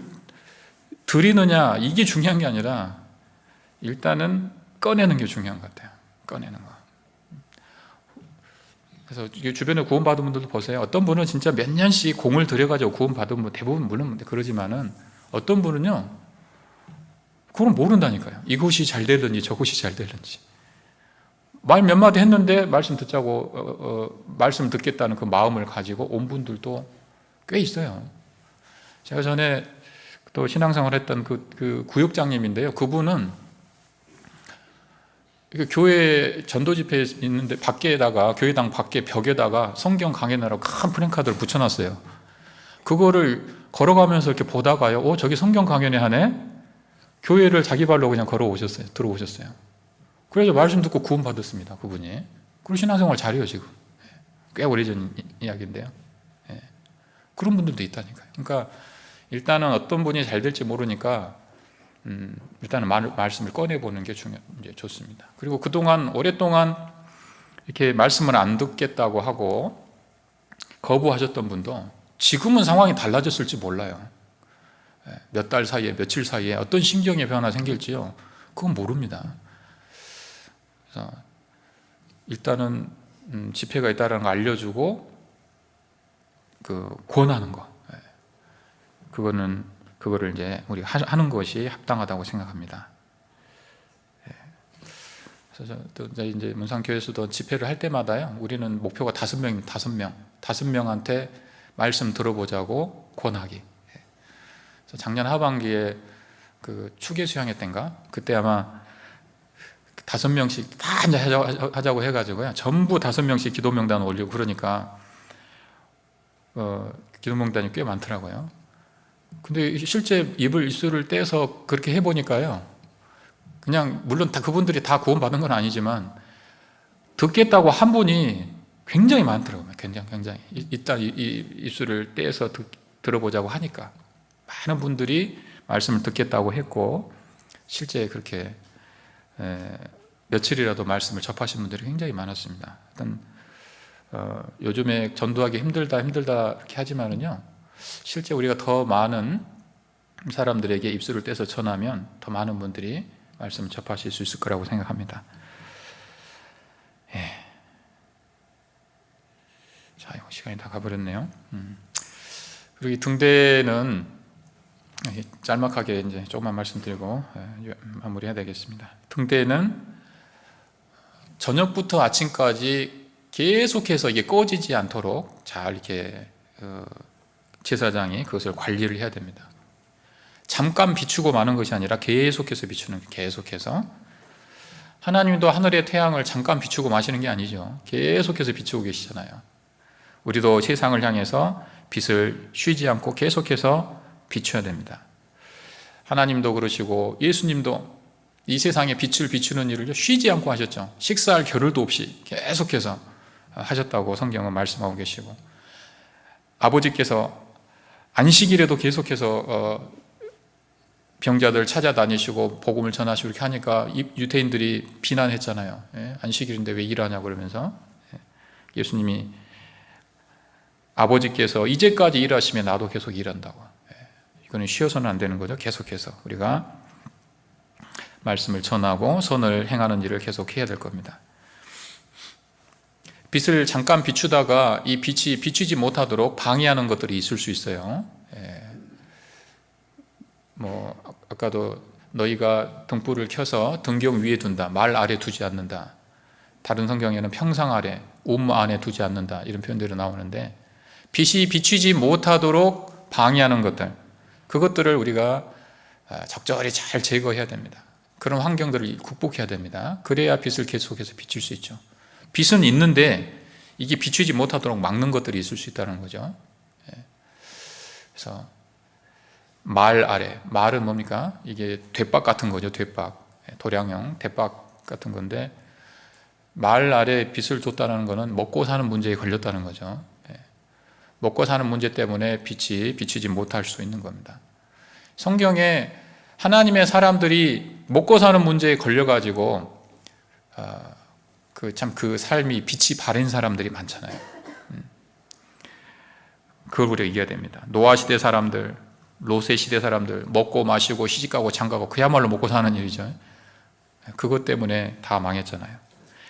들이느냐, 이게 중요한 게 아니라 일단은 꺼내는 게 중요한 것 같아요. 꺼내는 거. 그래서 주변에 구원받은 분들도 보세요. 어떤 분은 진짜 몇 년씩 공을 들여가지고 구원받은 분 대부분 물론 그러지만은, 어떤 분은요 그건 모른다니까요. 이것이 잘 되든지 저것이 잘 되든지. 말 몇 마디 했는데 말씀 듣자고 말씀 듣겠다는 그 마음을 가지고 온 분들도 꽤 있어요. 제가 전에 또 신앙생활 했던 그 구역장님인데요, 그분은 교회 전도 집회에 있는데 밖에다가, 교회당 밖에 벽에다가 성경 강해내라고 큰 프랭카드를 붙여놨어요. 그거를 걸어가면서 이렇게 보다가요, 저기 성경 강연회 하네? 교회를 자기 발로 그냥 들어오셨어요. 그래서 말씀 듣고 구원받았습니다, 그분이. 그리고 신앙생활 잘해요, 지금. 꽤 오래전 이야기인데요. 그런 분들도 있다니까요. 그러니까 일단은 어떤 분이 잘 될지 모르니까 일단은 말씀을 꺼내보는 게 좋습니다. 그리고 그동안 오랫동안 이렇게 말씀을 안 듣겠다고 하고 거부하셨던 분도 지금은 상황이 달라졌을지 몰라요. 몇 달 사이에, 며칠 사이에 어떤 심경의 변화 생길지요, 그건 모릅니다. 그래서 일단은 집회가 있다는 거 알려주고 권하는 거, 그거를 이제 우리가 하는 것이 합당하다고 생각합니다. 그래서 또 이제 문상교회에서도 집회를 할 때마다요, 우리는 목표가 5명한테 말씀 들어보자고 권하기. 그래서 작년 하반기에 그 추계 수양회 때인가, 그때 아마 5명씩 다 이제 하자고 해가지고요, 전부 5명씩 기도 명단 올리고 그러니까 기도 명단이 꽤 많더라고요. 근데 실제 입술을 떼서 그렇게 해보니까요, 그냥 물론 다 그분들이 다 구원받은 건 아니지만 듣겠다고 한 분이 굉장히 많더라고요. 굉장히 일단 이 입술을 떼서 들어보자고 하니까 많은 분들이 말씀을 듣겠다고 했고, 실제 그렇게 며칠이라도 말씀을 접하신 분들이 굉장히 많았습니다. 요즘에 전도하기 힘들다 이렇게 하지만은요, 실제 우리가 더 많은 사람들에게 입술을 떼서 전하면 더 많은 분들이 말씀을 접하실 수 있을 거라고 생각합니다. 자, 시간이 다 가버렸네요. 그리고 이 등대는 짤막하게 이제 조금만 말씀드리고 마무리해야 되겠습니다. 등대는 저녁부터 아침까지 계속해서 이게 꺼지지 않도록 잘 이렇게 제사장이 그것을 관리를 해야 됩니다. 잠깐 비추고 마는 것이 아니라 계속해서 비추는, 계속해서. 하나님도 하늘의 태양을 잠깐 비추고 마시는 게 아니죠. 계속해서 비추고 계시잖아요. 우리도 세상을 향해서 빛을 쉬지 않고 계속해서 비춰야 됩니다. 하나님도 그러시고 예수님도 이 세상에 빛을 비추는 일을 쉬지 않고 하셨죠. 식사할 겨를도 없이 계속해서 하셨다고 성경은 말씀하고 계시고, 아버지께서 안식일에도 계속해서 병자들 찾아다니시고 복음을 전하시고 이렇게 하니까 유대인들이 비난했잖아요. 안식일인데 왜 일하냐고 그러면서. 예수님이 아버지께서 이제까지 일하시면 나도 계속 일한다고. 이거는 쉬어서는 안 되는 거죠. 계속해서 우리가 말씀을 전하고 선을 행하는 일을 계속 해야 될 겁니다. 빛을 잠깐 비추다가 이 빛이 비추지 못하도록 방해하는 것들이 있을 수 있어요. 아까도 너희가 등불을 켜서 등경 위에 둔다, 말 아래 두지 않는다. 다른 성경에는 평상 아래, 안에 두지 않는다, 이런 표현들이 나오는데, 빛이 비추지 못하도록 방해하는 것들, 그것들을 우리가 적절히 잘 제거해야 됩니다. 그런 환경들을 극복해야 됩니다. 그래야 빛을 계속해서 비출 수 있죠. 빛은 있는데 이게 비추지 못하도록 막는 것들이 있을 수 있다는 거죠. 그래서 말 아래, 말은 뭡니까? 이게 대박 같은 거죠. 대박, 도량형 대박 같은 건데, 말 아래 빛을 뒀다는 것은 먹고 사는 문제에 걸렸다는 거죠. 먹고 사는 문제 때문에 빛이 비추지 못할 수 있는 겁니다. 성경에 하나님의 사람들이 먹고 사는 문제에 걸려가지고 그 삶이 빛이 바른 사람들이 많잖아요. 그걸 우리가 이겨야 됩니다. 노아 시대 사람들, 롯의 시대 사람들, 먹고 마시고 시집가고 장가고 그야말로 먹고 사는 일이죠. 그것 때문에 다 망했잖아요.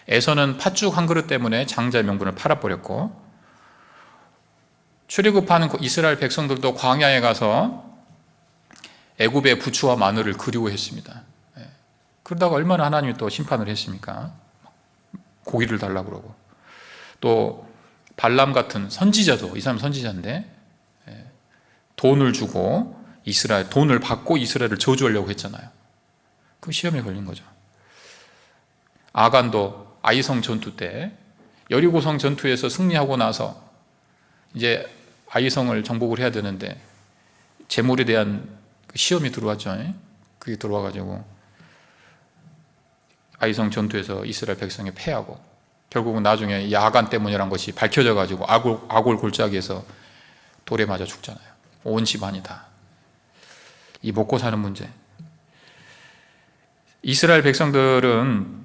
에서는 팥죽 한 그릇 때문에 장자의 명분을 팔아버렸고, 출애굽하는 이스라엘 백성들도 광야에 가서 애굽의 부추와 마늘을 그리워했습니다. 그러다가 얼마나 하나님이 또 심판을 했습니까? 고기를 달라고 그러고. 또 발람 같은 선지자도, 이 사람 선지자인데 돈을 주고 돈을 받고 이스라엘을 저주하려고 했잖아요. 그 시험에 걸린 거죠. 아간도 아이성 전투 때, 여리고성 전투에서 승리하고 나서 이제 아이성을 정복을 해야 되는데 재물에 대한 시험이 들어왔죠. 그게 들어와가지고 아이성 전투에서 이스라엘 백성이 패하고, 결국은 나중에 이 아간 때문이란 것이 밝혀져가지고 아골 골짜기에서 돌에 맞아 죽잖아요. 온 집안이 다. 이 먹고 사는 문제. 이스라엘 백성들은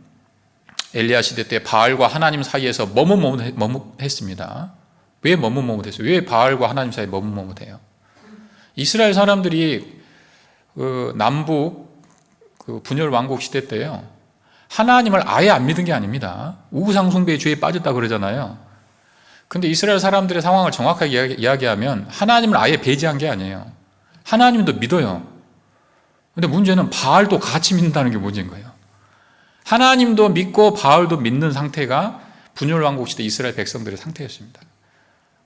엘리야 시대 때 바알과 하나님 사이에서 머뭇머뭇했습니다. 왜 머뭇머뭇했어요? 왜 바알과 하나님 사이에 머뭇머뭇해요? 이스라엘 사람들이 남북 분열 왕국 시대 때요, 하나님을 아예 안 믿은 게 아닙니다. 우상숭배의 죄에 빠졌다 그러잖아요. 근데 이스라엘 사람들의 상황을 정확하게 이야기하면 하나님을 아예 배제한 게 아니에요. 하나님도 믿어요. 근데 문제는 바알도 같이 믿는다는 게 문제인 거예요. 하나님도 믿고 바알도 믿는 상태가 분열 왕국 시대 이스라엘 백성들의 상태였습니다.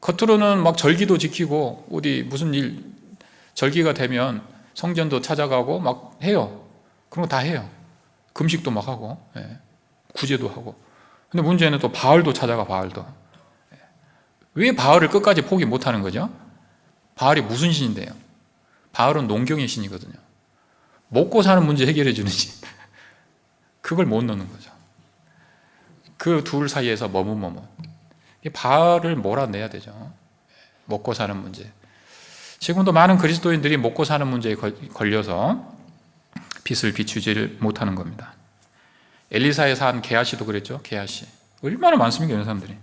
겉으로는 막 절기도 지키고 어디 무슨 일 절기가 되면 성전도 찾아가고 막 해요. 그런 거 다 해요. 금식도 막 하고, 구제도 하고. 근데 문제는 또 바알도 찾아가, 바알도. 왜 바알을 끝까지 포기 못 하는 거죠? 바알이 무슨 신인데요? 바알은 농경의 신이거든요. 먹고 사는 문제 해결해 주는 신. 그걸 못 넣는 거죠. 그 둘 사이에서 머뭇머뭇. 바알을 몰아내야 되죠. 먹고 사는 문제. 지금도 많은 그리스도인들이 먹고 사는 문제에 걸려서 빛을 비추지를 못하는 겁니다. 엘리사의 산 게하시도 그랬죠. 게하시. 얼마나 많습니까, 이런 사람들이.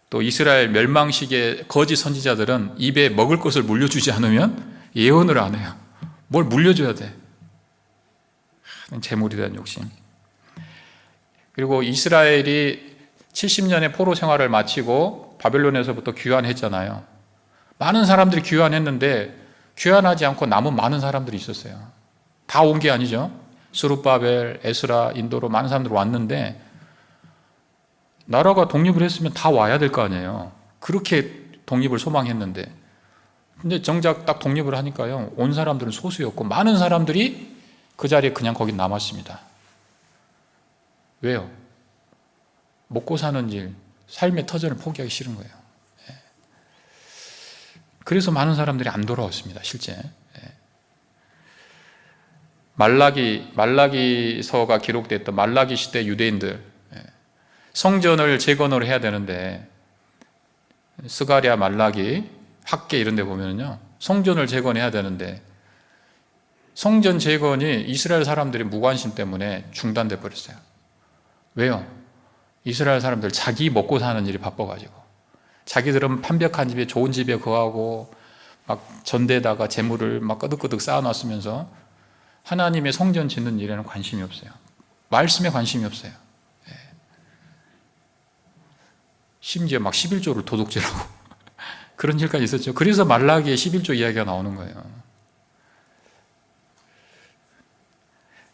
또 이스라엘 멸망 시기의 거짓 선지자들은 입에 먹을 것을 물려주지 않으면 예언을 안 해요. 뭘 물려줘야 돼. 재물에 대한 욕심. 그리고 이스라엘이 70년의 포로 생활을 마치고 바벨론에서부터 귀환했잖아요. 많은 사람들이 귀환했는데 귀환하지 않고 남은 많은 사람들이 있었어요. 다 온 게 아니죠. 스룹바벨, 에스라, 인도로 많은 사람들이 왔는데 나라가 독립을 했으면 다 와야 될 거 아니에요. 그렇게 독립을 소망했는데, 근데 정작 딱 독립을 하니까요, 온 사람들은 소수였고 많은 사람들이 그 자리에 그냥 거기 남았습니다. 왜요? 먹고 사는 일, 삶의 터전을 포기하기 싫은 거예요. 그래서 많은 사람들이 안 돌아왔습니다, 실제. 말라기서가 기록됐던 말라기 시대 유대인들, 성전을 재건을 해야 되는데 스가랴, 말라기, 학계 이런 데 보면은요, 성전을 재건해야 되는데 성전 재건이 이스라엘 사람들의 무관심 때문에 중단돼 버렸어요. 왜요? 이스라엘 사람들 자기 먹고 사는 일이 바빠가지고, 자기들은 판벽한 집에 좋은 집에 거하고 막 전대에다가 재물을 막 끄덕끄덕 쌓아놨으면서 하나님의 성전 짓는 일에는 관심이 없어요. 말씀에 관심이 없어요. 심지어 막 11조를 도둑질하고 그런 일까지 있었죠. 그래서 말라기에 11조 이야기가 나오는 거예요.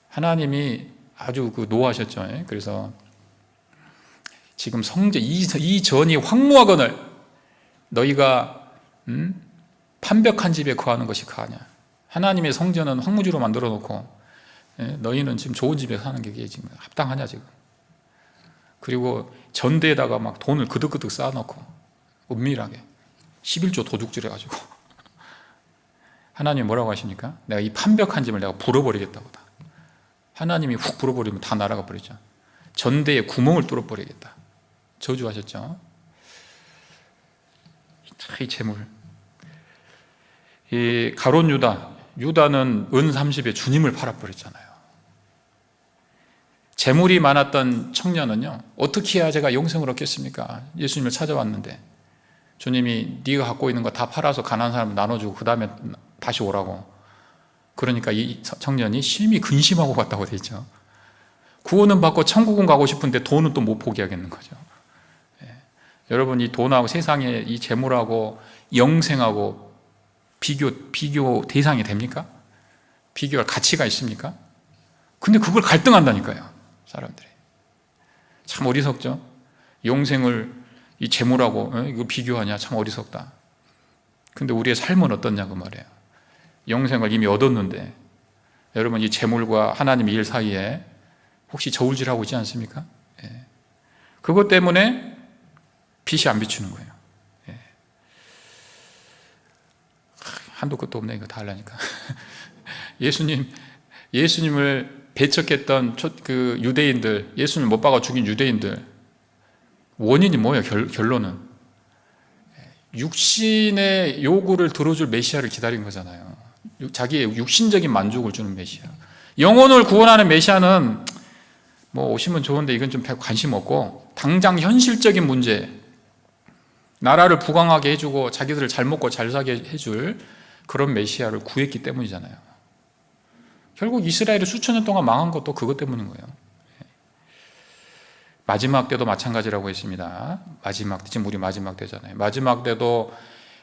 하나님이 아주 노하셨죠. 그래서 지금 성전 이 전이 황무하거늘 너희가 판벽한 집에 거하는 것이 가하냐. 하나님의 성전은 황무지로 만들어 놓고 너희는 지금 좋은 집에 사는 게 지금 합당하냐 지금. 그리고 전대에다가 막 돈을 그득그득 쌓아놓고 은밀하게 11조 도둑질 해가지고 하나님이 뭐라고 하십니까? 내가 이 판벽한 집을 내가 불어버리겠다고. 하나님이 훅 불어버리면 다 날아가 버리죠. 전대에 구멍을 뚫어버리겠다 저주하셨죠. 이 재물, 이 가롯 유다는 은 30에 주님을 팔아버렸잖아요. 재물이 많았던 청년은요, 어떻게 해야 제가 영생을 얻겠습니까? 예수님을 찾아왔는데 주님이 네가 갖고 있는 거 다 팔아서 가난한 사람 나눠주고 그 다음에 다시 오라고. 그러니까 이 청년이 심히 근심하고 갔다고 돼 있죠. 구원은 받고 천국은 가고 싶은데 돈은 또 못 포기하겠는 거죠. 여러분, 이 돈하고 세상의 이 재물하고 영생하고 비교 대상이 됩니까? 비교할 가치가 있습니까? 근데 그걸 갈등한다니까요, 사람들이. 참 어리석죠. 영생을 이 재물하고 이거 비교하냐, 참 어리석다. 근데 우리의 삶은 어떻냐 그 말이에요. 영생을 이미 얻었는데 여러분, 이 재물과 하나님의 일 사이에 혹시 저울질하고 있지 않습니까? 그것 때문에 빛이 안 비추는 거예요. 한도 끝도 없네, 이거 다 하려니까. 예수님을 배척했던 그 유대인들, 예수님을 못 박아 죽인 유대인들, 원인이 뭐예요? 결론은 육신의 요구를 들어줄 메시아를 기다린 거잖아요. 자기의 육신적인 만족을 주는 메시아. 영혼을 구원하는 메시아는 뭐 오시면 좋은데 이건 좀 관심 없고, 당장 현실적인 문제, 나라를 부강하게 해주고 자기들을 잘 먹고 잘 사게 해줄 그런 메시아를 구했기 때문이잖아요. 결국 이스라엘이 수천 년 동안 망한 것도 그것 때문인 거예요. 마지막 때도 마찬가지라고 했습니다. 지금 우리 마지막 때잖아요. 마지막 때도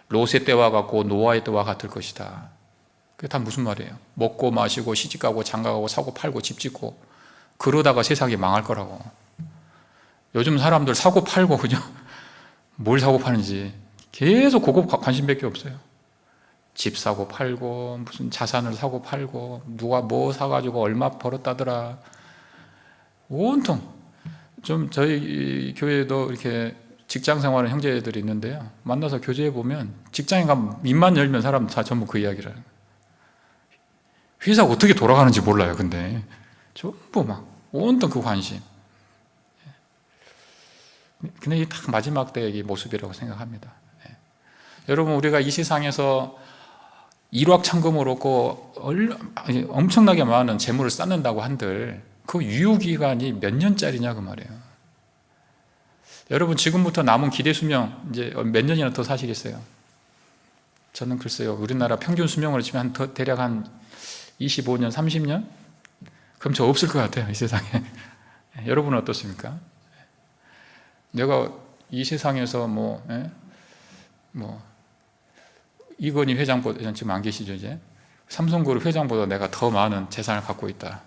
롯의 때와 같고 노아의 때와 같을 것이다. 그게 다 무슨 말이에요? 먹고 마시고 시집가고 장가가고 사고 팔고 집 짓고 그러다가 세상이 망할 거라고. 요즘 사람들 사고 팔고 그냥 뭘 사고 파는지 계속 그거 관심밖에 없어요. 집 사고 팔고 무슨 자산을 사고 팔고 누가 뭐 사가지고 얼마 벌었다더라. 온통. 좀 저희 교회도 이렇게 직장 생활하는 형제들이 있는데요, 만나서 교제해 보면 직장에 가면 입만 열면 사람 다 전부 그 이야기를 하는 거예요. 회사가 어떻게 돌아가는지 몰라요. 근데 전부 막 온통 그 관심. 근데 이게 딱 마지막 때의 모습이라고 생각합니다. 여러분, 우리가 이 세상에서 일확천금을 얻고 엄청나게 많은 재물을 쌓는다고 한들 그 유효기간이 몇 년짜리냐 그 말이에요. 여러분, 지금부터 남은 기대 수명 이제 몇 년이나 더 사시겠어요? 저는 글쎄요, 우리나라 평균 수명으로 치면 대략 한 25년, 30년? 그럼 저 없을 것 같아요, 이 세상에. 여러분은 어떻습니까? 내가 이 세상에서 이건희 회장보다, 지금 안 계시죠 이제? 삼성그룹 회장보다 내가 더 많은 재산을 갖고 있다.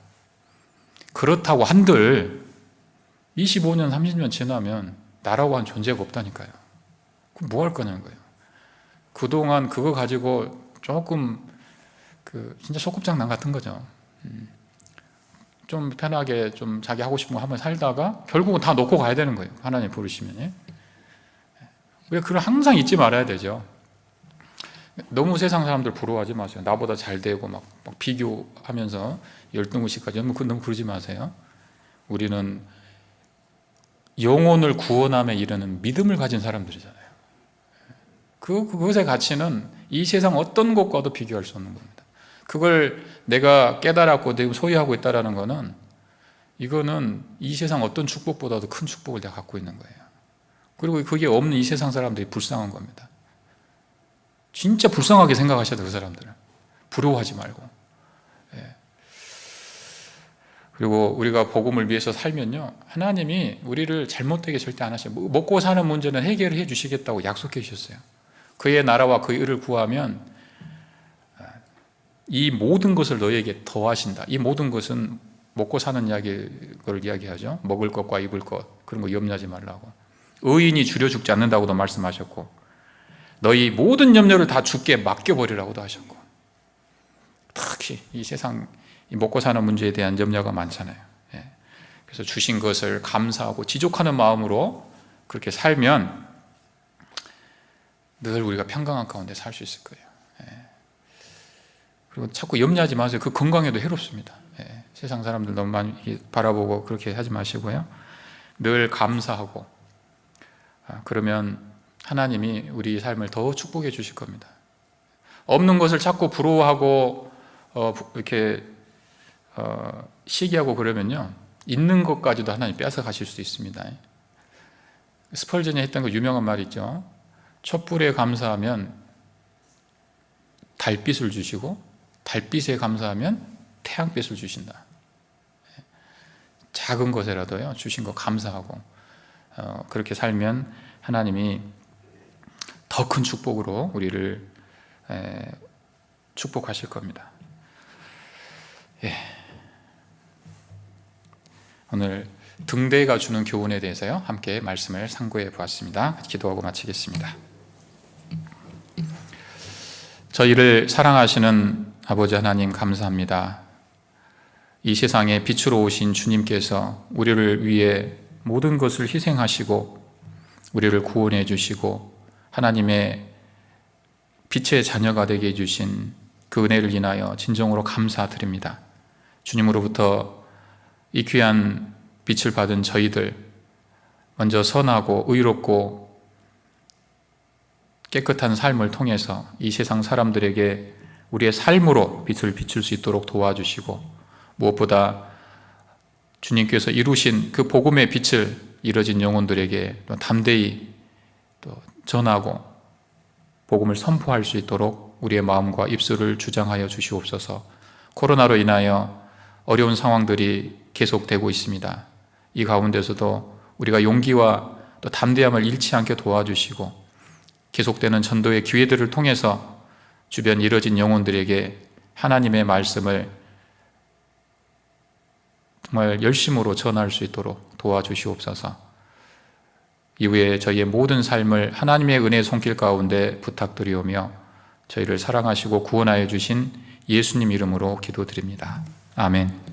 그렇다고 한들 25년, 30년 지나면 나라고 한 존재가 없다니까요. 그럼 뭐 할 거냐는 거예요. 그동안 그거 가지고 조금 진짜 소꿉장난 같은 거죠. 좀 편하게 좀 자기 하고 싶은 거 한번 살다가 결국은 다 놓고 가야 되는 거예요. 하나님 부르시면. 왜 그걸 항상 잊지 말아야 되죠. 너무 세상 사람들 부러워하지 마세요. 나보다 잘 되고 막 비교하면서 열등의식까지 너무 그러지 마세요. 우리는 영혼을 구원함에 이르는 믿음을 가진 사람들이잖아요. 그것의 가치는 이 세상 어떤 것과도 비교할 수 없는 겁니다. 그걸 내가 깨달았고 내가 소유하고 있다는 것은 이거는 이 세상 어떤 축복보다도 큰 축복을 내가 갖고 있는 거예요. 그리고 그게 없는 이 세상 사람들이 불쌍한 겁니다. 진짜 불쌍하게 생각하셔야 돼요, 그 사람들은. 부러워하지 말고. 예. 그리고 우리가 복음을 위해서 살면요, 하나님이 우리를 잘못되게 절대 안 하셔요. 먹고 사는 문제는 해결을 해 주시겠다고 약속해 주셨어요. 그의 나라와 그의 의를 구하면 이 모든 것을 너에게 더하신다. 이 모든 것은 먹고 사는 걸 이야기하죠. 먹을 것과 입을 것, 그런 거 염려하지 말라고. 의인이 줄여 죽지 않는다고도 말씀하셨고, 너희 모든 염려를 다 주께 맡겨버리라고도 하셨고, 특히 이 세상 이 먹고 사는 문제에 대한 염려가 많잖아요. 예. 그래서 주신 것을 감사하고 지족하는 마음으로 그렇게 살면 늘 우리가 평강한 가운데 살 수 있을 거예요. 예. 그리고 자꾸 염려하지 마세요. 그 건강에도 해롭습니다. 예. 세상 사람들 너무 많이 바라보고 그렇게 하지 마시고요. 늘 감사하고, 그러면 하나님이 우리 삶을 더 축복해 주실 겁니다. 없는 것을 자꾸 부러워하고 이렇게 시기하고 그러면요, 있는 것까지도 하나님 뺏어 가실 수도 있습니다. 스펄전이 했던 그 유명한 말이 있죠. 촛불에 감사하면 달빛을 주시고 달빛에 감사하면 태양빛을 주신다. 작은 것에라도요, 주신 거 감사하고 그렇게 살면 하나님이 더 큰 축복으로 우리를 축복하실 겁니다. 예. 오늘 등대가 주는 교훈에 대해서요, 함께 말씀을 상고해 보았습니다. 기도하고 마치겠습니다. 저희를 사랑하시는 아버지 하나님, 감사합니다. 이 세상에 빛으로 오신 주님께서 우리를 위해 모든 것을 희생하시고 우리를 구원해 주시고 하나님의 빛의 자녀가 되게 해주신 그 은혜를 인하여 진정으로 감사드립니다. 주님으로부터 이 귀한 빛을 받은 저희들, 먼저 선하고 의롭고 깨끗한 삶을 통해서 이 세상 사람들에게 우리의 삶으로 빛을 비출 수 있도록 도와주시고, 무엇보다 주님께서 이루신 그 복음의 빛을 잃어진 영혼들에게 또 담대히 또 전하고 복음을 선포할 수 있도록 우리의 마음과 입술을 주장하여 주시옵소서. 코로나로 인하여 어려운 상황들이 계속되고 있습니다. 이 가운데서도 우리가 용기와 또 담대함을 잃지 않게 도와주시고, 계속되는 전도의 기회들을 통해서 주변 잃어진 영혼들에게 하나님의 말씀을 정말 열심으로 전할 수 있도록 도와주시옵소서. 이후에 저희의 모든 삶을 하나님의 은혜의 손길 가운데 부탁드리오며 저희를 사랑하시고 구원하여 주신 예수님 이름으로 기도드립니다. 아멘.